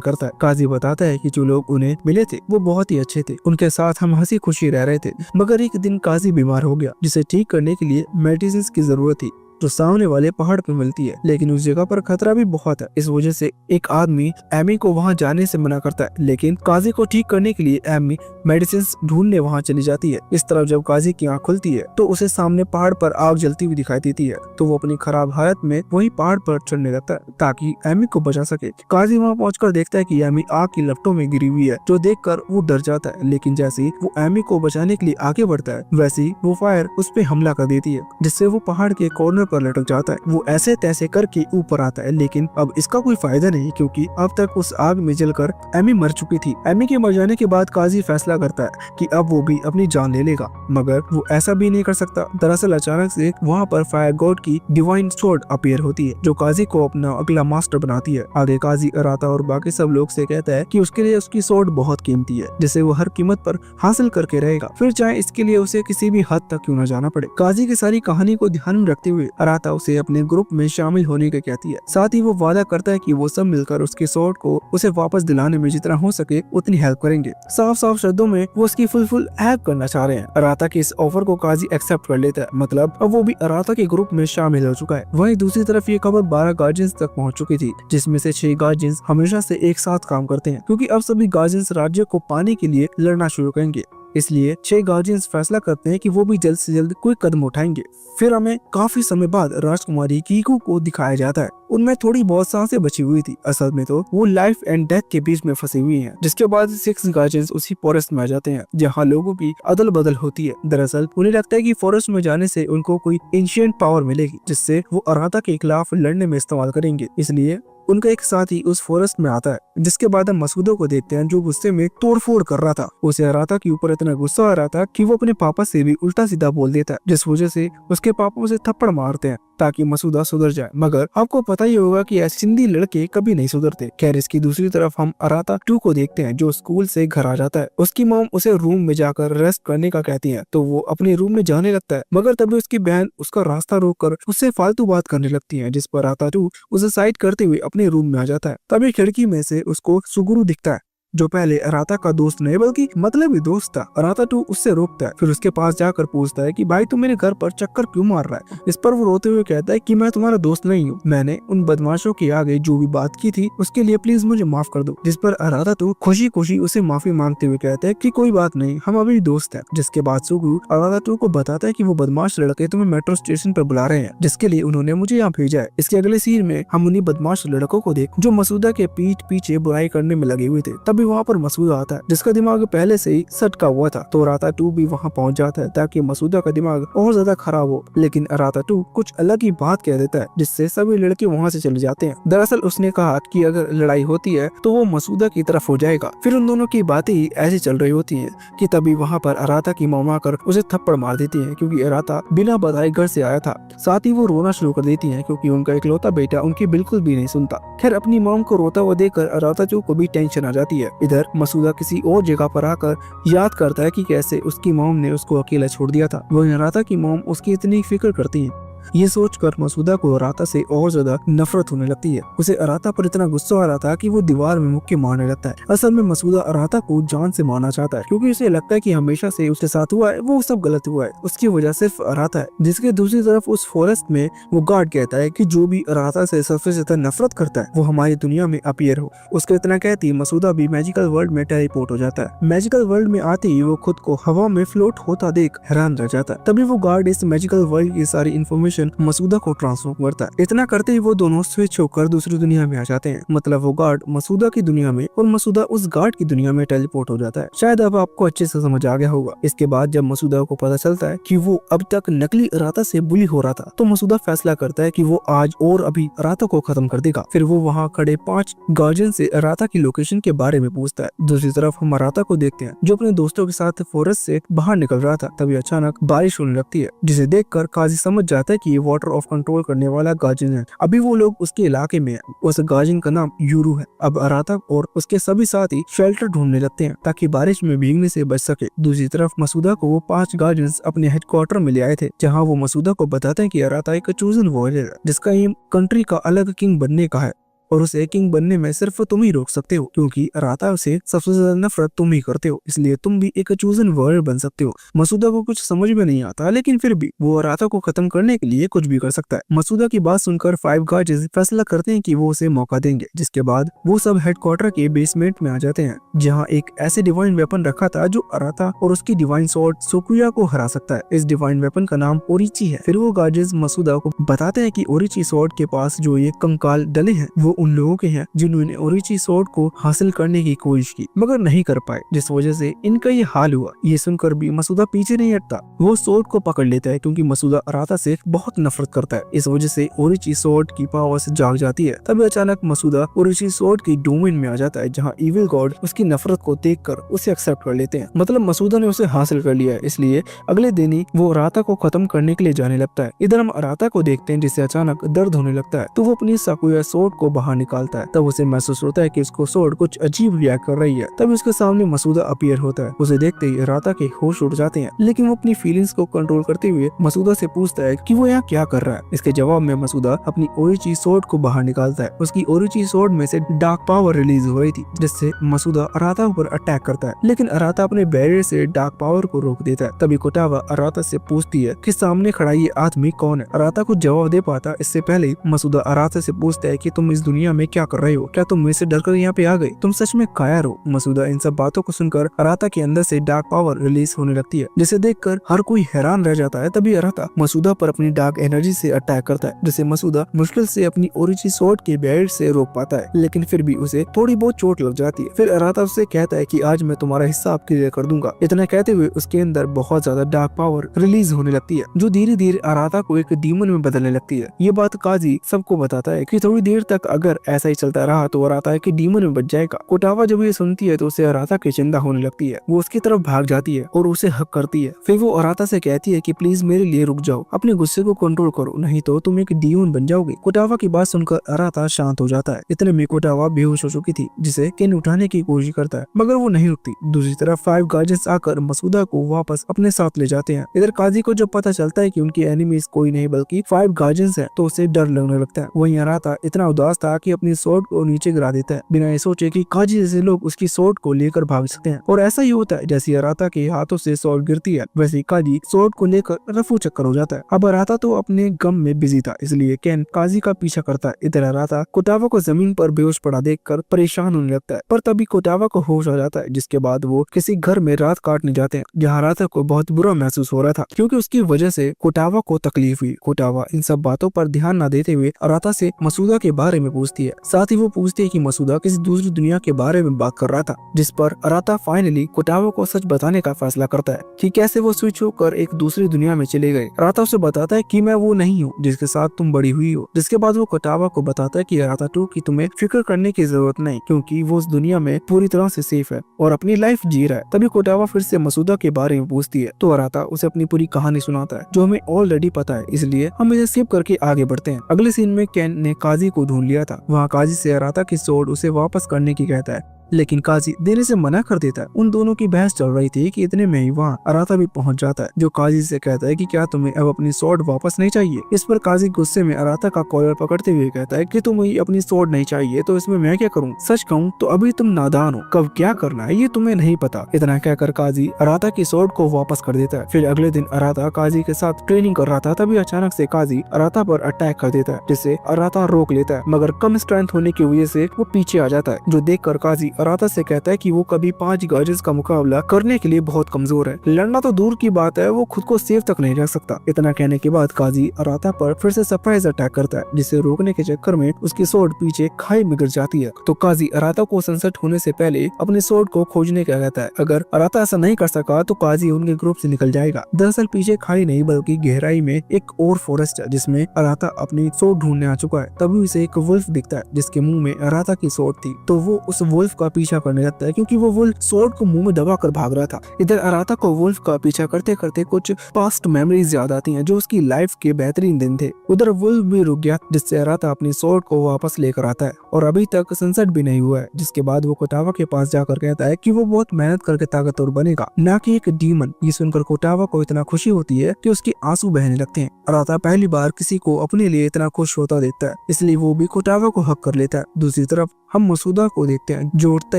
करता है। काजी बताता है कि जो लोग उन्हें मिले थे वो बहुत ही अच्छे थे, उनके साथ हम हंसी खुशी रह रहे थे, मगर एक दिन काजी बीमार हो गया, जिसे ठीक करने के लिए मेडिसिन की जरूरत थी जो सामने वाले पहाड़ पर मिलती है, लेकिन उस जगह पर खतरा भी बहुत है। इस वजह से एक आदमी एमी को वहां जाने से मना करता है, लेकिन काजी को ठीक करने के लिए एमी मेडिसिन ढूंढने वहां चली जाती है। इस तरफ जब काजी की आंख खुलती है तो उसे सामने पहाड़ पर आग जलती हुई दिखाई देती है, तो वो अपनी खराब हालत में वही पहाड़ पर चढ़ने लगता है ताकि एमी को बचा सके। काजी वहाँ पहुंचकर देखता है कि एमी आग की लपटों में गिरी हुई है, जो देखकर वो डर जाता है, लेकिन जैसे ही वो एमी को बचाने के लिए आगे बढ़ता है वैसे ही वो फायर उस पे हमला कर देती है, जिससे वो पहाड़ के कॉर्नर पर लटक जाता है। वो ऐसे तैसे करके ऊपर आता है, लेकिन अब इसका कोई फायदा नहीं क्योंकि अब तक उस आग में जलकर एमी मर चुकी थी। एमी के मर जाने के बाद काजी फैसला करता है कि अब वो भी अपनी जान ले लेगा, मगर वो ऐसा भी नहीं कर सकता। दरअसल अचानक से वहाँ पर फायर गॉड की डिवाइन स्वॉर्ड अपीयर होती है, जो काजी को अपना अगला मास्टर बनाती है। आगे काजी अराता और बाकी सब लोग से कहता है कि उसके लिए उसकी स्वॉर्ड बहुत कीमती है, जिसे वो हर कीमत पर हासिल करके रहेगा, फिर चाहे इसके लिए उसे किसी भी हद तक क्यों न जाना पड़े। काजी की सारी कहानी को ध्यान में रखते हुए अराता उसे अपने ग्रुप में शामिल होने का कहती है। साथ ही वो वादा करता है कि वो सब मिलकर उसके स्वॉर्ड को उसे वापस दिलाने में जितना हो सके उतनी हेल्प करेंगे। साफ साफ शब्दों में वो उसकी फुल हेल्प करना चाह रहे हैं। अराता के इस ऑफर को काजी एक्सेप्ट कर लेता है, मतलब अब वो भी अराता के ग्रुप में शामिल हो चुका है। वहीं दूसरी तरफ ये खबर 12 गार्जियंस तक पहुंच चुकी थी, जिसमें से 6 गार्जियंस हमेशा से एक साथ काम करते हैं, क्योंकि अब सभी गार्जियंस राज्य को पाने के लिए लड़ना शुरू करेंगे। इसलिए 6 गार्जियंस फैसला करते हैं कि वो भी जल्द से जल्द कोई कदम उठाएंगे। फिर हमें काफी समय बाद राजकुमारी कीकू को दिखाया जाता है। उनमें थोड़ी बहुत सांसें बची हुई थी, असल में तो वो लाइफ एंड डेथ के बीच में फंसी हुई हैं। जिसके बाद 6 गार्जियंस उसी फॉरेस्ट में आ जाते हैं, जहाँ लोगों की अदल बदल होती है। दरअसल उन्हें लगता है कि फॉरेस्ट में जाने से उनको कोई एंशिएंट पावर मिलेगी, जिससे वो अराता के खिलाफ लड़ने में इस्तेमाल करेंगे। इसलिए उनका एक साथी उस फॉरेस्ट में आता है, जिसके बाद हम मसूदो को देखते हैं जो गुस्से में तोड़फोड़ कर रहा था। उसे अराता के ऊपर इतना गुस्सा आ रहा था कि वो अपने पापा से भी उल्टा सीधा बोल देता है, जिस वजह से उसके पापा उसे थप्पड़ मारते हैं ताकि मसूदा सुधर जाए। मगर आपको पता ही होगा कि ऐसे सिंधी लड़के कभी नहीं सुधरते। खैर, इसकी दूसरी तरफ हम अराता 2 को देखते हैं, जो स्कूल से घर आ जाता है। उसकी मॉम उसे रूम में जाकर रेस्ट करने का कहती है, तो वो अपने रूम में जाने लगता है, मगर तभी उसकी बहन उसका रास्ता रोककर उससे फालतू बात करने लगती है, जिस पर अराता 2 उसे साइड करते हुए अपने रूम में आ जाता है। तभी खिड़की में से उसको सुगुरु दिखता है। जो पहले अराता का दोस्त नहीं बल्कि मतलबी दोस्त था। अराता 2 उससे रोकता है, फिर उसके पास जाकर पूछता है कि भाई तू मेरे घर पर चक्कर क्यों मार रहा है। इस पर वो रोते हुए कहता है कि मैं तुम्हारा दोस्त नहीं हूँ, मैंने उन बदमाशों के आगे जो भी बात की थी उसके लिए प्लीज मुझे माफ कर दो। जिस पर अराता 2 खुशी खुशी उसे माफी मांगते हुए कहता है कि कोई बात नहीं, हम अभी दोस्त हैं। जिसके बाद सुगु अराता 2 को बताता है कि वो बदमाश लड़के तुम्हें मेट्रो स्टेशन पर बुला रहे हैं, जिसके लिए उन्होंने मुझे यहाँ भेजा है। इसके अगले सीन में हम उन्हीं बदमाश लड़कों को देख जो मसूदा के पीठ पीछे बुराई करने में लगे हुए थे। तभी वहाँ पर मसूदा आता है जिसका दिमाग पहले से ही सटका हुआ था, तो अराता 2 भी वहाँ पहुँच जाता है ताकि मसूदा का दिमाग और ज्यादा खराब हो। लेकिन अराता 2 कुछ अलग ही बात कह देता है जिससे सभी लड़के वहाँ से चले जाते हैं। दरअसल उसने कहा कि अगर लड़ाई होती है तो वो मसूदा की तरफ हो जाएगा। फिर उन दोनों की बातें ही ऐसी चल रही होती हैं कि तभी वहाँ पर अराता की मम्मा आकर उसे थप्पड़ मार देती है क्योंकि अराता बिना बताए घर से आया था। साथ ही वो रोना शुरू कर देती है क्योंकि उनका इकलौता बेटा उनकी बिल्कुल भी नहीं सुनता। खैर अपनी मॉम को रोता हुआ देखकर अराता 2 को भी टेंशन आ जाती है। इधर मसूदा किसी और जगह पर आकर याद करता है कि कैसे उसकी मॉम ने उसको अकेला छोड़ दिया था। वहीं अराता की मॉम उसकी इतनी फिक्र करती है। ये सोचकर मसूदा को अराता से और ज्यादा नफरत होने लगती है। उसे अराता पर इतना गुस्सा आ रहा था कि वो दीवार में मुक्के मारने लगता है। असल में मसूदा अराता को जान से मारना चाहता है क्योंकि उसे लगता है कि हमेशा से उसके साथ हुआ है वो सब गलत हुआ है, उसकी वजह सिर्फ अराता है। जिसके दूसरी तरफ उस फॉरेस्ट में वो गार्ड कहता है कि जो भी अराता से सबसे ज्यादा नफरत करता है वो हमारी दुनिया में अपीयर हो। उसके इतना कहती मसूदा भी मैजिकल वर्ल्ड में टेलीपोर्ट हो जाता है। मैजिकल वर्ल्ड में आते ही वो खुद को हवा में फ्लोट होता देख हैरान रह जाता है। तभी वो गार्ड इस मैजिकल वर्ल्ड की सारी इन्फॉर्मेशन मसूदा को ट्रांसफर करता है। इतना करते ही वो दोनों स्विच होकर दूसरी दुनिया में आ जाते हैं। मतलब वो गार्ड मसूदा की दुनिया में और मसूदा उस गार्ड की दुनिया में टेलीपोर्ट हो जाता है। शायद अब आपको अच्छे से समझ आ गया होगा। इसके बाद जब मसूदा को पता चलता है कि वो अब तक नकली अराता से बुली हो रहा था तो मसूदा फैसला करता है कि वो आज और अभी अराता को खत्म कर देगा। फिर वो वहाँ खड़े 5 गार्जियन से अराता की लोकेशन के बारे में पूछता है। दूसरी तरफ हम अराता को देखते हैं जो अपने दोस्तों के साथ फॉरेस्ट से बाहर निकल रहा था। तभी अचानक बारिश होने लगती है जिसे देखकर काजी समझ जाता है कि ये वाटर ऑफ कंट्रोल करने वाला गार्जियन है। अभी वो लोग उसके इलाके में है। उस गार्जियन का नाम यूरू है। अब अराता और उसके सभी साथी शेल्टर ढूंढने लगते हैं ताकि बारिश में भीगने से बच सके। दूसरी तरफ मसूदा को वो 5 गार्जियंस अपने हेडक्वार्टर में ले आए थे जहाँ वो मसूदा को बताते हैं कि अराता एक चूजन वॉरियर है जिसका एम कंट्री का अलग किंग बनने का है और उसे किंग बनने में सिर्फ तुम ही रोक सकते हो क्योंकि अराता से सबसे ज्यादा नफरत तुम ही करते हो, इसलिए तुम भी एक चूजन वॉरियर बन सकते हो। मसूदा को कुछ समझ में नहीं आता लेकिन फिर भी वो अराता को खत्म करने के लिए कुछ भी कर सकता है। मसूदा की बात सुनकर 5 गार्ड्स फैसला करते हैं कि वो उसे मौका देंगे। जिसके बाद वो सब हेडक्वार्टर के बेसमेंट में आ जाते हैं जहाँ एक ऐसे डिवाइन वेपन रखा था जो अराता और उसकी डिवाइन स्वॉर्ड सोकुया को हरा सकता है। इस डिवाइन वेपन का नाम ओरिची है। फिर वो गार्ड्स मसूदा को बताते हैं कि ओरिची स्वॉर्ड के पास जो ये कंकाल डले हैं वो उन लोगों के हैं जिन्होंने ओरिची स्वॉर्ड को हासिल करने की कोशिश की मगर नहीं कर पाए, जिस वजह से इनका ये हाल हुआ। ये सुनकर भी मसूदा पीछे नहीं हटता। वो स्वॉर्ड को पकड़ लेता है क्योंकि मसूदा अराता से बहुत नफरत करता है। इस वजह से ओरिची स्वॉर्ड की पावर से जाग जाती है। तभी अचानक मसूदा ओरिची स्वॉर्ड की डोमेन में आ जाता है जहाँ इविल गॉड उसकी नफरत को देखकर उसे एक्सेप्ट कर लेते हैं। मतलब मसूदा ने उसे हासिल कर लिया है, इसलिए अगले दिन ही वो अराता को खत्म करने के लिए जाने लगता है। इधर हम अराता को देखते हैं जिसे अचानक दर्द होने लगता है तो वो अपनी साकुया स्वॉर्ड को बाहर निकालता है। तब उसे महसूस होता है कि उसको स्वॉर्ड कुछ अजीब रिएक्ट कर रही है। तब उसके सामने मसूदा अपीयर होता है। उसे देखते ही अराता के होश उड़ जाते हैं लेकिन वो अपनी फीलिंग्स को कंट्रोल करते हुए मसूदा से पूछता है कि वो यहाँ क्या कर रहा है। इसके जवाब में मसूदा अपनी ओरिची स्वॉर्ड को बाहर निकालता है। उसकी ओरिची स्वॉर्ड में से डार्क पावर रिलीज हो रही थी जिससे मसूदा अराता पर अटैक करता है लेकिन अराता अपने बैरियर से डार्क पावर को रोक देता है। तभी कोटावा अराता से पूछती है कि सामने खड़ा ये आदमी कौन है। अराता को जवाब दे पाता इससे पहले मसूदा अराता से पूछता है कि तुम इस दुनिया में क्या कर रहे हो, क्या तुम मुझसे से डरकर यहाँ पे आ गई, तुम सच में कायर हो। मसूदा इन सब बातों को सुनकर अराता के अंदर से डार्क पावर रिलीज होने लगती है जिसे देखकर हर कोई हैरान रह जाता है। तभी अराता मसूदा पर अपनी डार्क एनर्जी से अटैक करता है जिसे मसूदा मुश्किल से अपनी ओरिची स्वॉर्ड के बैरियर से रोक पाता है लेकिन फिर भी उसे थोड़ी बहुत चोट लग जाती है। फिर अराता उससे कहता है कि आज मैं तुम्हारा हिसाब क्लियर कर दूंगा। इतना कहते हुए उसके अंदर बहुत ज्यादा डार्क पावर रिलीज होने लगती है जो धीरे धीरे अराता को एक डीमन में बदलने लगती है। ये बात काजी सबको बताता है कि थोड़ी देर तक अगर ऐसा ही चलता रहा तो अराता कि डीमन में बच जाएगा। कोटावा जब ये सुनती है तो उसे अराता की चिंता होने लगती है। वो उसकी तरफ भाग जाती है और उसे हक करती है। फिर वो अराता से कहती है कि प्लीज मेरे लिए रुक जाओ, अपने गुस्से को कंट्रोल करो, नहीं तो तुम एक डीमन बन जाओगे। कोटावा की बात सुनकर अराता शांत हो जाता है। इतने में कोटावा बेहोश हो चुकी थी जिसे केन उठाने की कोशिश करता है मगर वो नहीं रुकती। दूसरी तरफ 5 गार्जियंस आकर मसूदा को वापस अपने साथ ले जाते हैं। इधर काजी को जब पता चलता है कि उनकी एनिमीज कोई नहीं बल्कि 5 गार्जियंस हैं तो उसे डर लगने लगता है। वहीं अराता इतना उदास था आके अपनी स्वॉर्ड को नीचे गिरा देता है, बिना ये सोचे कि काजी जैसे लोग उसकी स्वॉर्ड को लेकर भाग सकते हैं। और ऐसा ही होता है, जैसे अराता के हाथों से स्वॉर्ड गिरती है वैसे ही काजी स्वॉर्ड को लेकर रफू चक्कर हो जाता है। अब अराता तो अपने गम में बिजी था, इसलिए केन काजी का पीछा करता है। इधर अराता कोटावा को जमीन पर बेहोश पड़ा देखकर परेशान होने लगता है, पर तभी कोटावा को होश आ जाता है, जिसके बाद वो किसी घर में रात काटने जाते हैं, जहाँ अराता को बहुत बुरा महसूस हो रहा था क्योंकि उसकी वजह से कोटावा को तकलीफ हुई। कोटावा इन सब बातों पर ध्यान न देते हुए अराता से मसूदा के बारे में पूछती है, साथ ही वो पूछती है कि मसूदा किसी दूसरी दुनिया के बारे में बात कर रहा था, जिस पर अराता फाइनली कोटावा को सच बताने का फैसला करता है कि कैसे वो स्विच होकर एक दूसरी दुनिया में चले गए। अराता उसे बताता है कि मैं वो नहीं हूँ जिसके साथ तुम बड़ी हुई हो। जिसके बाद वो कोटावा को बताता है कि अराता 2 की तुम्हें फिक्र करने की जरूरत नहीं, क्योंकि वो उस दुनिया में पूरी तरह से सेफ है और अपनी लाइफ जी रहा है। तभी कोटावा फिर से मसूदा के बारे में पूछती है, तो अराता उसे अपनी पूरी कहानी सुनाता है जो हमें ऑलरेडी पता है, इसलिए हम इसे स्किप करके आगे बढ़ते हैं। अगले सीन में केन ने काजी को ढूंढ लिया था। वहाँ काजी से अराता की स्वॉर्ड उसे वापस करने की कहता है, लेकिन काजी देने से मना कर देता है। उन दोनों की बहस चल रही थी कि इतने में ही वहाँ अराता भी पहुंच जाता है, जो काजी से कहता है कि क्या तुम्हें अब अपनी स्वॉर्ड वापस नहीं चाहिए। इस पर काजी गुस्से में अराता का कॉलर पकड़ते हुए कहता है कि तुम्हें अपनी स्वॉर्ड नहीं चाहिए तो इसमें मैं क्या करूँ? सच कहूँ तो अभी तुम नादान हो, कब क्या करना है ये तुम्हें नहीं पता। इतना कहकर काजी अराता की स्वॉर्ड को वापस कर देता है। फिर अगले दिन अराता काजी के साथ ट्रेनिंग कर रहा था, तभी अचानक से काजी अराता पर अटैक कर देता है, जिससे अराता रोक लेता है, मगर कम स्ट्रेंथ होने की वजह से वो पीछे आ जाता है, जो देखकर काजी अराता से कहता है कि वो कभी 5 गॉजेस का मुकाबला करने के लिए बहुत कमजोर है, लड़ना तो दूर की बात है वो खुद को सेफ तक नहीं रख सकता। इतना कहने के बाद काजी अराता पर फिर से सरप्राइज अटैक करता है, जिसे रोकने के चक्कर में उसकी स्वॉर्ड पीछे खाई में गिर जाती है। तो काजी अराता को सनसेट होने से पहले अपनी स्वॉर्ड को खोजने का कहता है। अगर अराता ऐसा नहीं कर सका तो काजी उनके ग्रुप से निकल जाएगा। दरअसल पीछे खाई नहीं बल्कि गहराई में एक और फॉरेस्ट है, जिसमें अराता अपनी स्वॉर्ड ढूंढने आ चुका है। तभी उसे एक वुल्फ दिखता है, जिसके मुंह में अराता की स्वॉर्ड थी, तो वो उस वुल्फ का पीछा करने लगता है, क्योंकि वो वुल्फ स्वॉर्ड को मुंह में दबा कर भाग रहा था। इधर अराता को वुल्फ का पीछा करते करते कुछ पास्ट मेमोरीज याद आती हैं, जो उसकी लाइफ के बेहतरीन दिन थे। उधर वुल्फ भी रुक गया, जिससे अराता अपनी स्वॉर्ड को वापस लेकर आता है, और अभी तक सनसेट भी नहीं हुआ है। जिसके बाद वो कोटावा के पास जाकर कहता है कि वो बहुत मेहनत करके ताकतवर बनेगा, ना कि एक डीमन। ये सुनकर कोटावा को इतना खुशी होती है कि उसके आंसू बहने लगते हैं। अराता पहली बार किसी को अपने लिए इतना खुश होता देखता है, इसलिए वो भी कोटावा को हक कर लेता है। दूसरी तरफ हम मसूदा को देखते हैं, जो उठते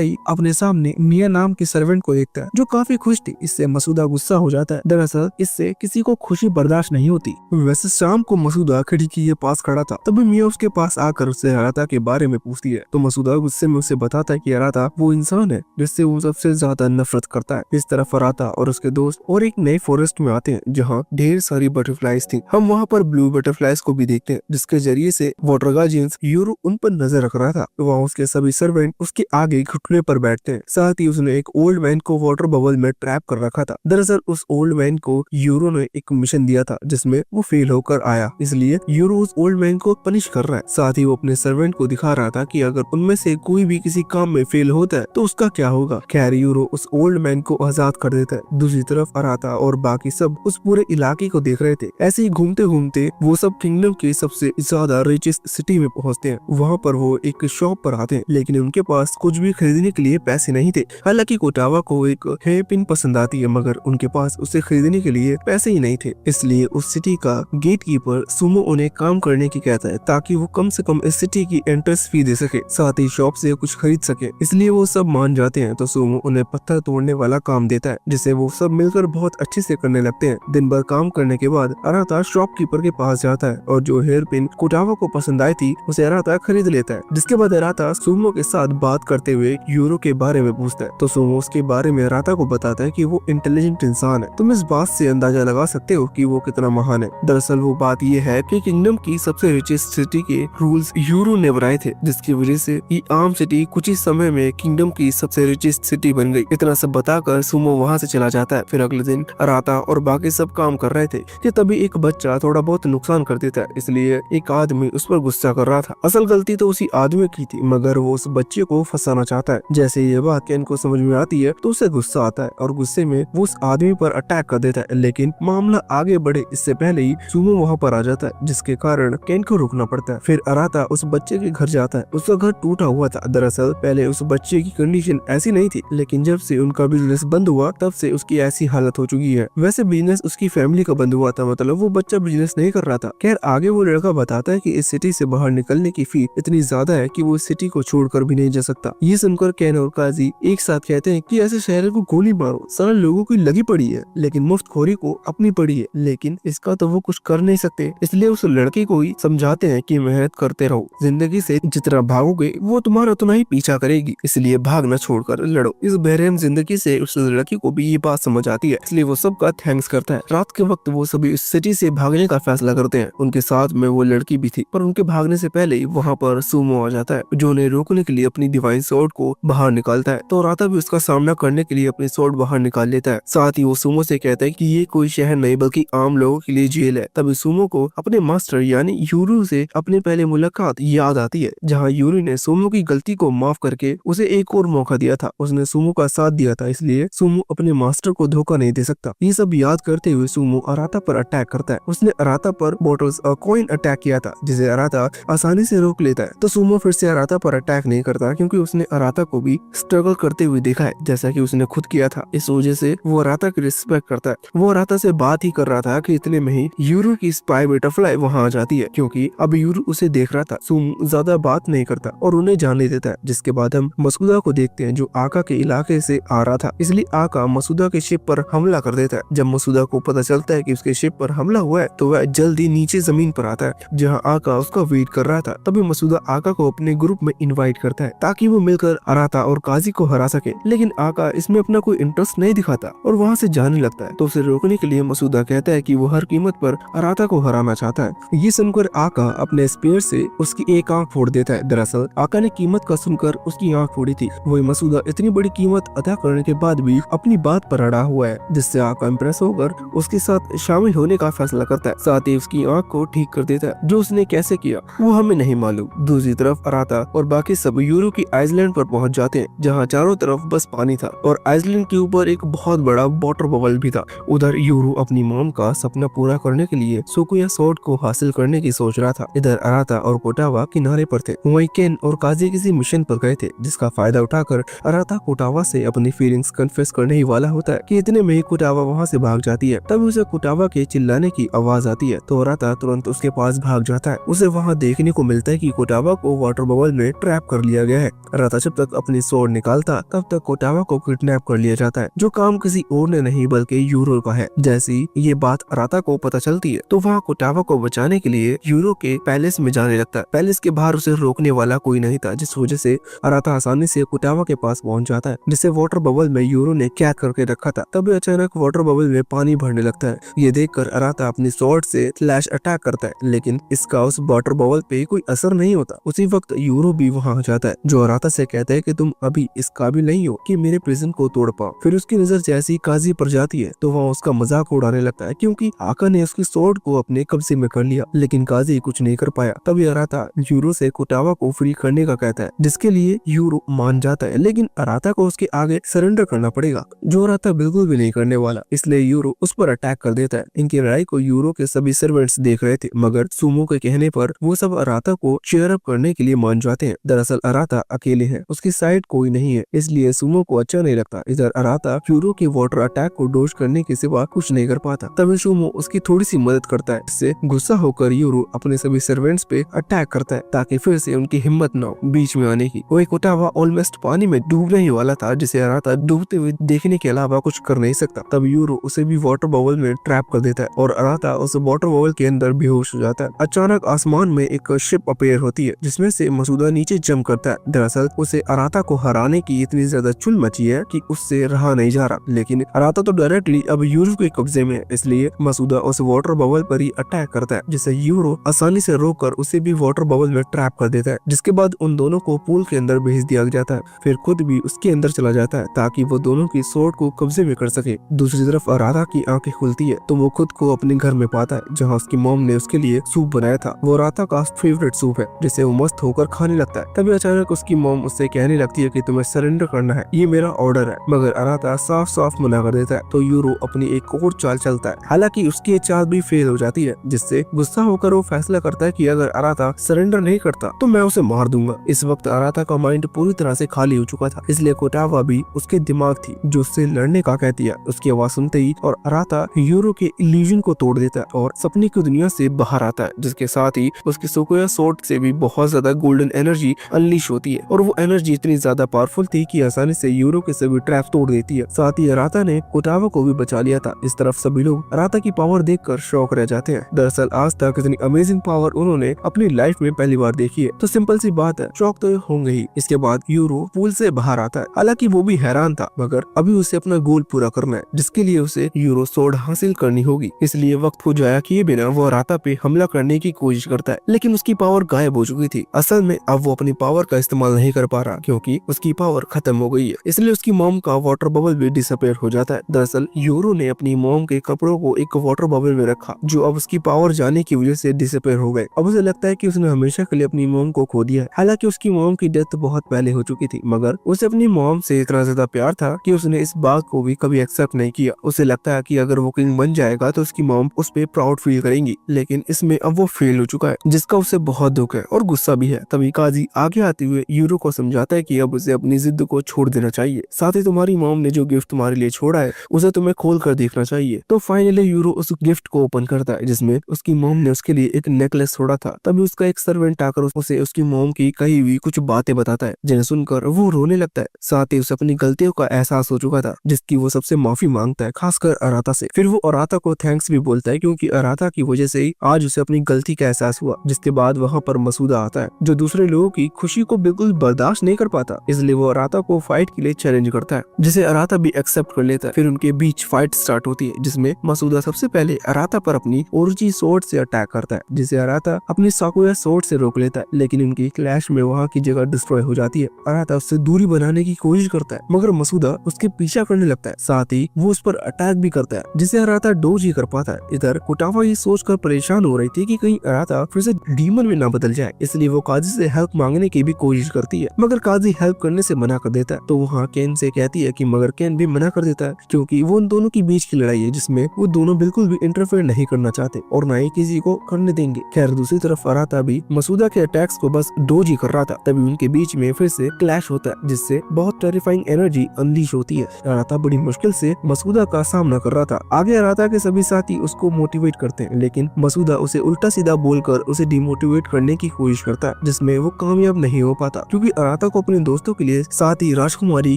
ही अपने सामने मिया नाम की सर्वेंट को देखता है, जो काफी खुश थी। इससे मसूदा गुस्सा हो जाता है। दरअसल इससे किसी को खुशी बर्दाश्त नहीं होती। वैसे शाम को मसूदा खिड़की के पास खड़ा था, तभी मिया उसके पास आकर उससे अराता के बारे में पूछती है, तो मसूदा गुस्से में उसे बताता है कि अराता वो इंसान है जिससे वो सबसे ज्यादा नफरत करता है। इस तरफ अराता और उसके दोस्त और एक नए फॉरेस्ट में आते हैं, जहाँ ढेर सारी बटरफ्लाईज थी। हम वहाँ पर ब्लू बटरफ्लाईज को भी देखते हैं, जिसके जरिए से वाटर गार्जियंस यूरो उन पर नजर रख रहा था। वहाँ उसके सभी सर्वेंट उसके आगे घुटने पर बैठते हैं। साथ ही उसने एक ओल्ड मैन को वाटर बबल में ट्रैप कर रखा था। दरअसल उस ओल्ड मैन को यूरो ने एक मिशन दिया था, जिसमें वो फेल होकर आया, इसलिए यूरो उस ओल्ड मैन को पनिश कर रहा है। साथ ही वो अपने सर्वेंट को दिखा रहा था कि अगर उनमें से कोई भी किसी काम में फेल होता है तो उसका क्या होगा। खैर यूरो उस ओल्ड मैन को आजाद कर देता है। दूसरी तरफ अराता और बाकी सब उस पूरे इलाके को देख रहे थे। ऐसे ही घूमते घूमते वो सब किंगडम के सबसे ज्यादा रिचेस्ट सिटी में पहुंचते हैं। वहाँ पर वो एक शॉप पर आते हैं, लेकिन उनके पास कुछ भी खरीदने के लिए पैसे नहीं थे। हालांकि कोटावा को एक हेयर पिन पसंद आती है, मगर उनके पास उसे खरीदने के लिए पैसे ही नहीं थे। इसलिए उस सिटी का गेट कीपर सुमो उन्हें काम करने की कहता है, ताकि वो कम से कम इस सिटी की एंट्रेंस फी दे सके, साथ ही शॉप से कुछ खरीद सके। इसलिए वो सब मान जाते हैं। तो सुमो उन्हें पत्थर तोड़ने वाला काम देता है, जिसे वो सब मिलकर बहुत अच्छे से करने लगते हैं। दिन भर काम करने के बाद अराता शॉपकीपर के पास जाता है और जो हेयर पिन कोटावा को पसंद आई थी उसे अराता खरीद लेता है। जिसके बाद अराता सुमो के साथ बात करते हुए यूरो के बारे में पूछता है, तो सुमो उसके बारे में अराता को बताता है कि वो इंटेलिजेंट इंसान है। तुम इस बात से अंदाजा लगा सकते हो कि वो कितना महान है। दरअसल वो बात ये है कि किंगडम की सबसे रिचेस्ट सिटी के रूल्स यूरो ने बनाए थे, जिसकी वजह से ये आम सिटी कुछ ही समय में किंगडम की सबसे रिचेस्ट सिटी बन गई। इतना सब बताकर सुमो वहाँ से चला जाता है। फिर अगले दिन अराता और बाकी सब काम कर रहे थे कि तभी एक बच्चा थोड़ा बहुत नुकसान कर देता है, इसलिए एक आदमी उस पर गुस्सा कर रहा था। असल गलती तो उसी आदमी की थी, मगर मगर वो उस बच्चे को फंसाना चाहता है। जैसे ये बात केन को समझ में आती है तो उसे गुस्सा आता है और गुस्से में वो उस आदमी पर अटैक कर देता है, लेकिन मामला आगे बढ़े इससे पहले ही सुमो वहाँ पर आ जाता है, जिसके कारण केन को रुकना पड़ता है। फिर अराता उस बच्चे के घर जाता है। उसका घर टूटा हुआ था। दरअसल पहले उस बच्चे की कंडीशन ऐसी नहीं थी, लेकिन जब से उनका बिजनेस बंद हुआ तब से उसकी ऐसी हालत हो चुकी है। वैसे बिजनेस उसकी फैमिली का बंद हुआ था, मतलब वो बच्चा बिजनेस नहीं कर रहा था। खैर आगे वो लड़का बताता है कि इस सिटी से बाहर निकलने की फी इतनी ज्यादा है कि वो इस सिटी को छोड़कर भी नहीं जा सकता। ये सुनकर केन और काजी एक साथ कहते हैं कि ऐसे शहर को गोली मारो, सारे लोगों की लगी पड़ी है, लेकिन मुफ्तखोरी को अपनी पड़ी है, लेकिन इसका तो वो कुछ कर नहीं सकते। इसलिए उस लड़के को ही समझाते हैं कि मेहनत करते रहो, जिंदगी से जितना भागोगे वो तुम्हारा उतना ही पीछा करेगी, इसलिए भागना छोड़कर लड़ो। इस बेरहम जिंदगी से उस लड़की को भी ये बात समझ आती है, इसलिए वो सबका थैंक्स करता है। रात के वक्त वो सभी इस सिटी से भागने का फैसला करते हैं। उनके साथ में वो लड़की भी थी, पर उनके भागने से पहले ही वहाँ पर सुमो आ जाता है, जो उन्हें रोकने के लिए अपनी डिवाइन स्वॉर्ड को बाहर निकालता है। तो राता भी उसका सामना करने के लिए अपनी स्वॉर्ड बाहर निकाल लेता है। साथ ही वो सुमो से कहता है कि ये कोई शहर नहीं बल्कि आम लोगों के लिए जेल है। तभी सुमो को अपने मास्टर यानी यूरू से अपनी पहले मुलाकात याद आती है, जहाँ यूरू ने सुमो की गलती को माफ करके उसे एक और मौका दिया था। उसने सुमो का साथ दिया था, इसलिए सुमो अपने मास्टर को धोखा नहीं दे सकता। ये सब याद करते हुए सुमो अराता पर अटैक करता है। उसने अराता पर बॉटल्स और कॉइन अटैक किया था, जिसे अराता आसानी से रोक लेता है। तो सुमो फिर से अराता पर अटैक नहीं करता, क्योंकि उसने अराता को भी स्ट्रगल करते हुए देखा है, जैसा कि उसने खुद किया था। इस वजह से वो अराता की रिस्पेक्ट करता है। वो अराता से बात ही कर रहा था कि इतने में ही यूरू की स्पाई बटरफ्लाई वहाँ आ जाती है, क्योंकि अब यूरू उसे देख रहा था। सुमो ज्यादा बात नहीं करता और उन्हें जाने देता है। जिसके बाद हम मसूदा को देखते हैं, जो आका के इलाके से आ रहा था। इसलिए आका मसूदा के शिप पर हमला कर देता है। जब मसूदा को पता चलता है कि उसके शिप पर हमला हुआ है, तो वह जल्दी नीचे जमीन पर आता है, जहां आका उसका वेट कर रहा था। तभी मसूदा आका को अपने ग्रुप में इनवाइट करता है, ताकि वो मिलकर अराता और काजी को हरा सके। लेकिन आका इसमें अपना कोई इंटरेस्ट नहीं दिखाता और वहाँ से जाने लगता है। तो उसे रोकने के लिए मसूदा कहता है कि वो हर कीमत पर अराता को हराना चाहता है। ये सुनकर आका अपने स्पेयर से उसकी एक आंख फोड़ देता है। दरअसल आका ने कीमत का सुनकर उसकी आंख फोड़ी थी। वही मसूदा इतनी बड़ी कीमत अदा करने के बाद भी अपनी बात पर अड़ा हुआ है, जिससे आका इम्प्रेस होकर उसके साथ शामिल होने का फैसला करता है। साथ ही उसकी आंख को ठीक कर देता है। जो उसने कैसे किया वो हमें नहीं मालूम। दूसरी तरफ अराता और बाकी सब यूरो की आइसलैंड पर पहुंच जाते हैं, जहां चारों तरफ बस पानी था और आइसलैंड के ऊपर एक बहुत बड़ा वाटर बबल भी था। उधर यूरो अपनी मॉम का सपना पूरा करने के लिए सुकुया स्वॉर्ड को हासिल करने की सोच रहा था। इधर अराता और कोटावा किनारे पर थे। वहीं केन और काजी किसी मिशन पर गए थे, जिसका फायदा उठाकर अराता कोटावा से अपनी फीलिंग्स कन्फेस करने ही वाला होता है कि इतने में ही कोटावा वहाँ से भाग जाती है। तभी उसे कोटावा के चिल्लाने की आवाज आती है, तो अराता तुरंत उसके पास भाग जाता है। उसे वहाँ देखने को मिलता है कि कोटावा को वाटर बबल में ट्रैप कर लिया गया है। अराता जब तक अपनी स्वॉर्ड निकालता तब तक कोटावा को किडनैप कर लिया जाता है, जो काम किसी और ने नहीं बल्कि यूरो का है। जैसी ये बात अराता को पता चलती है, तो वहाँ कोटावा को बचाने के लिए यूरो के पैलेस में जाने लगता है। पैलेस के बाहर उसे रोकने वाला कोई नहीं था, जिस वजह से अराता आसानी से कोटावा के पास पहुंच जाता है, जिसे वाटर बबल में यूरो ने कैद करके रखा था। तभी अचानक वाटर बबल में पानी भरने लगता है। ये देखकर अराता अपनी स्वॉर्ड से फ्लैश अटैक करता है, लेकिन इसका उस वाटर बबल पे कोई असर नहीं होता। उसी वक्त यूरो भी वहाँ आ जाता है, जो अराता से कहता है कि तुम अभी इस काबिल नहीं हो कि मेरे प्रिजन को तोड़ पाओ। फिर उसकी नजर जैसी काजी पर जाती है, तो वहाँ उसका मजाक उड़ाने लगता है, क्योंकि आका ने उसकी स्वॉर्ड को अपने कब्जे में कर लिया, लेकिन काजी कुछ नहीं कर पाया। तभी अराता यूरो से कोटावा को फ्री करने का कहता है, जिसके लिए यूरो मान जाता है, लेकिन अराता को उसके आगे सरेंडर करना पड़ेगा, जो अराता बिल्कुल भी नहीं करने वाला। इसलिए यूरो उस पर अटैक कर देता है। इनकी लड़ाई को यूरो के सभी सर्वेंट्स देख रहे थे, मगर सुमो के कहने पर वो सब अराता को चीयर अप करने के लिए मान जाते हैं। दरअसल अराता अकेले है, उसकी साइड कोई नहीं है, इसलिए सुमो को अच्छा नहीं लगता। इधर अराता यूरो के वाटर अटैक को डोज करने के सिवा कुछ नहीं कर पाता। तभी सुमो उसकी थोड़ी सी मदद करता है। इससे गुस्सा होकर यूरो अपने सभी सर्वेंट्स पे अटैक करता है, ताकि फिर से उनकी हिम्मत न हो बीच में आने की। वही कोटावा ऑलमोस्ट पानी में डूबने ही वाला था, जिसे अराता डूबते हुए देखने के अलावा कुछ कर नहीं सकता। तब यूरो उसे भी वाटर बबल में ट्रैप कर देता है और अराता उस वाटर बबल के अंदर बेहोश हो जाता है। अचानक आसमान में एक शिप अपीयर होती है, जिसमें से मसूदा नीचे जंप करता है। दरअसल उसे अराता को हराने की इतनी ज्यादा चुल मची है कि उससे रहा नहीं जा रहा, लेकिन अराता तो डायरेक्टली अब यूरो के कब्जे में है, इसलिए मसूदा उस वाटर बबल पर ही अटैक करता है, जिसे यूरो आसानी से रोककर उसे भी वाटर बबल में ट्रैप कर देता है। जिसके बाद उन दोनों को पूल के अंदर भेज दिया जाता है, फिर खुद भी उसके अंदर चला जाता है, ताकि वो दोनों की स्वॉर्ड को कब्जे में कर सके। दूसरी तरफ अराता की आंखें खुलती है, तो वो खुद को अपने घर में पाता है, जहाँ उसकी मॉम ने उसके लिए सूप बनाया था। वो अराता का फेवरेट सूप है, जिसे वो मस्त होकर खाने लगता है। तभी अचानक उसकी मॉम उससे कहने लगती है कि तुम्हें सरेंडर करना है, ये मेरा ऑर्डर है। मगर अराता साफ साफ मना कर देता है। तो यूरो अपनी एक और चाल चलता है। हालांकि उसकी ये चाल भी फेल हो जाती है, जिससे गुस्सा होकर वो फैसला करता है कि अगर अराता सरेंडर नहीं करता तो मैं उसे मार दूंगा। इस वक्त अराता का माइंड पूरी तरह से खाली हो चुका था, इसलिए कोटावा भी उसके दिमाग थी जो उससे लड़ने का कहती है। उसकी आवाज सुनते ही और अराता यूरो के इल्यूजन को तोड़ देता है और सपने की दुनिया से बाहर आता है, जिसके साथ ही उसकी सोकोया सोर्ड से भी बहुत ज्यादा गोल्डन एनर्जी अनलीश होती है। और वो एनर्जी इतनी ज्यादा पावरफुल थी कि आसानी से यूरो के सभी ट्रैप तोड़ देती है। साथ ही अराता ने कोटावा को भी बचा लिया था। इस तरफ सभी लोग अराता की पावर देखकर शॉक रह जाते हैं। दरअसल आज तक इतनी अमेजिंग पावर उन्होंने अपनी लाइफ में पहली बार देखी है। तो सिंपल सी बात है, शॉक तो होंगे ही। इसके बाद यूरो पूल से बाहर आता है। हालांकि वो भी हैरान था, मगर अभी उसे अपना गोल पूरा करना है, जिसके लिए उसे यूरो सोर्ड हासिल करनी होगी। इसलिए वक्त को जाया किए बिना वो अराता पे हमला करने की कोशिश करता है, लेकिन उसकी पावर गायब हो चुकी थी। असल में अब वो अपनी पावर का इस्तेमाल नहीं कर पा रहा, क्योंकि उसकी पावर खत्म हो गई है। इसलिए उसकी मॉम का वाटर बबल भी डिसअपीयर हो जाता है। दरअसल यूरो ने अपनी मॉम के कपड़ों को एक वाटर बबल में रखा, जो अब उसकी पावर जाने की वजह से डिसअपीयर हो गए। अब उसे लगता है कि उसने हमेशा के लिए अपनी मॉम को खो दिया है। हालांकि उसकी मॉम की डेथ बहुत पहले हो चुकी थी, मगर उसे अपनी मॉम से इतना ज्यादा प्यार था कि उसने इस बात को भी कभी एक्सेप्ट नहीं किया। उसे लगता है कि अगर वो किंग बन जाएगा तो उसकी मॉम उस पे प्राउड फील करेंगी, लेकिन इसमें अब वो फेल हो चुका है, जिसका उसे बहुत दुख है और गुस्सा भी है। तभी काजी आगे आते हुए यूरो को समझाता है कि अब उसे अपनी जिद को छोड़ देना चाहिए। साथ ही तुम्हारी मॉम ने जो गिफ्ट तुम्हारे लिए छोड़ा है उसे तुम्हें खोल कर देखना चाहिए। तो फाइनली यूरो उस गिफ्ट को ओपन करता है, जिसमें उसकी मॉम ने उसके लिए एक नेकलेस छोड़ा था। तभी उसका एक सर्वेंट आकर उसे उसकी मॉम की कही हुई कुछ बातें बताता है, जिन्हें सुनकर वो रोने लगता है। साथ ही उसे अपनी गलतियों का एहसास हो चुका था, जिसकी वो सबसे माफी मांगता है, खासकर अराता से। फिर वो अराता को थैंक्स भी बोलता है, क्योंकि अराता की वजह से ही आज उसे अपनी गलती का एहसास हुआ। जिसके बाद वहाँ पर मसूदा आता है, जो दूसरे लोगों की खुशी को बिल्कुल बर्दाश्त नहीं कर पाता, इसलिए वो अराता को फाइट के लिए चैलेंज करता है, जिसे अराता भी एक्सेप्ट कर लेता है। फिर उनके बीच फाइट स्टार्ट होती है, जिसमें मसूदा सबसे पहले अराता पर अपनी ओरोची सोर्ड से अटैक करता है, जिसे अराता अपनी साकुया सोर्ड से रोक लेता है। लेकिन उनकी क्लैश में वहाँ की जगह डिस्ट्रॉय हो जाती है। अराता उससे दूरी बनाने की कोशिश करता है, मगर मसूदा उसके पीछा करने लगता है। साथ ही वो उस पर अटैक भी करता है, जिसे अराता डोज ही कर पाता है। इधर कोटावा ये सोचकर परेशान हो रही थी कि कहीं अराता फिर से डीमन में ना बदल जाए, इसलिए वो काजी से हेल्प मांगने की भी कोशिश करती है, मगर काजी हेल्प करने से मना कर देता है। तो वहाँ केन से कहती है कि मगर केन भी मना कर देता है, क्योंकि वो उन दोनों के बीच की लड़ाई है, जिसमें वो दोनों बिल्कुल भी इंटरफेयर नहीं करना चाहते और ना ही किसी को करने देंगे। खैर दूसरी तरफ अराता भी मसूदा के अटैक्स को बस डोज ही कर रहा था। तभी उनके बीच में फिर से क्लैश होता है, जिससे बहुत टेरिफाइंग एनर्जी अनलीश होती है। अराता बड़ी मुश्किल से मसूदा का सामना कर रहा था। आगे अराता के सभी साथी उसको मोटिवेट करते हैं, लेकिन मसूदा उसे उल्टा सीधा बोलकर उसे डिमोटिवेट करने की कोशिश करता है, जिसमें वो कामयाब नहीं हो पाता, क्योंकि अराता को अपने दोस्तों के लिए, साथ ही राजकुमारी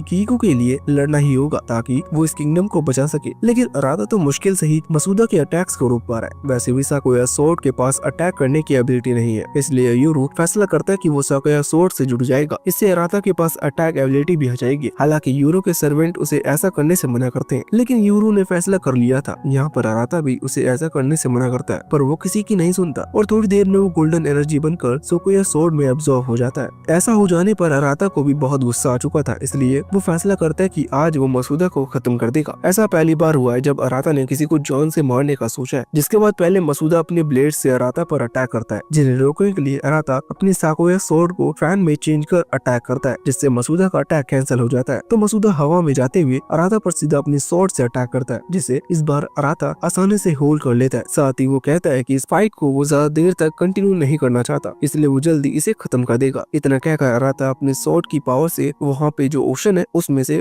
कीको के लिए लड़ना ही होगा, ताकि वो इस किंगडम को बचा सके। लेकिन अराता तो मुश्किल से ही मसूदा के अटैक्स को रोक पा रहा है। वैसे भी साकुया सोर्ड के पास अटैक करने की एबिलिटी नहीं है, इसलिए यूरो फैसला करता है कि वो साकुया सोर्ड से जुड़ जाएगा। इससे अराता के पास अटैक एबिलिटी भी आ जाएगी। हालांकि यूरो के सर्वेंट उसे ऐसा करने से मना करते हैं, लेकिन यूरो ने फैसला कर लिया था। यहाँ पर अराता भी उसे ऐसा करने से मना करता है, पर वो किसी की नहीं सुनता और थोड़ी देर में वो गोल्डन एनर्जी बनकर साकुया सोर्ड में अब्सॉर्ब हो जाता है। ऐसा हो जाने पर अराता को भी बहुत गुस्सा आ चुका था, इसलिए वो फैसला करता है कि आज वो मसूदा को खत्म कर देगा। ऐसा पहली बार हुआ है जब अराता ने किसी को जॉन से मारने का सोचा है, जिसके बाद पहले मसूदा अपने ब्लेड से अराता पर अटैक करता है, जिन्हें रोकने के लिए अराता अपनी साकुया सोर्ड को फैन में चेंज कर अटैक करता है, जिससे मसूदा का अटैक कैंसिल हो जाता है। तो मसूदा हवा में जाते हुए अराता पर सीधा अपनी सोर्ड से अटैक करता है, जिसे इस बार अराता आसानी से होल्ड कर लेता है। साथ ही वो कहता है कि इस फाइट को वो ज्यादा देर तक कंटिन्यू नहीं करना चाहता, इसलिए वो जल्दी इसे खत्म कर देगा। इतना कहकर अराता अपने सोर्ड की पावर से वहाँ पे जो ओशन है उसमें से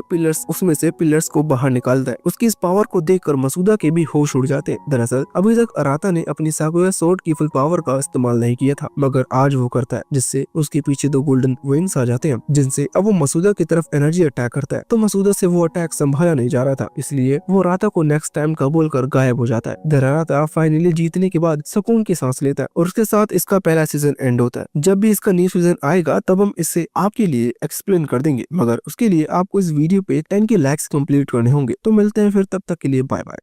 पिलर्स को बाहर निकालता है। उसकी इस पावर को देखकर मसूदा के भी होश उड़ जाते हैं। दरअसल अभी तक अराता ने अपनी साकुया सोर्ड की फुल पावर का इस्तेमाल नहीं किया था, मगर आज वो करता है, जिससे उसके पीछे 2 गोल्डन विंग्स आ जाते हैं, जिनसे अब वो मसूदा की तरफ एनर्जी अटैक करता है। तो मसूदा से वो अटैक संभाला नहीं जा रहा था, इसलिए वो अराता को नेक्स्ट टाइम का बोलकर गायब हो जाता है। अराता फाइनली जीतने के बाद सुकून की सांस लेता है और उसके साथ इसका पहला सीजन एंड होता है। जब भी इसका न्यू सीजन आएगा तब हम इसे आपके लिए एक्सप्लेन कर देंगे, मगर उसके लिए आपको इस वीडियो पे 10 के लाइक्स कंप्लीट करने होंगे। तो मिलते हैं फिर, तब तक के लिए बाय बाय।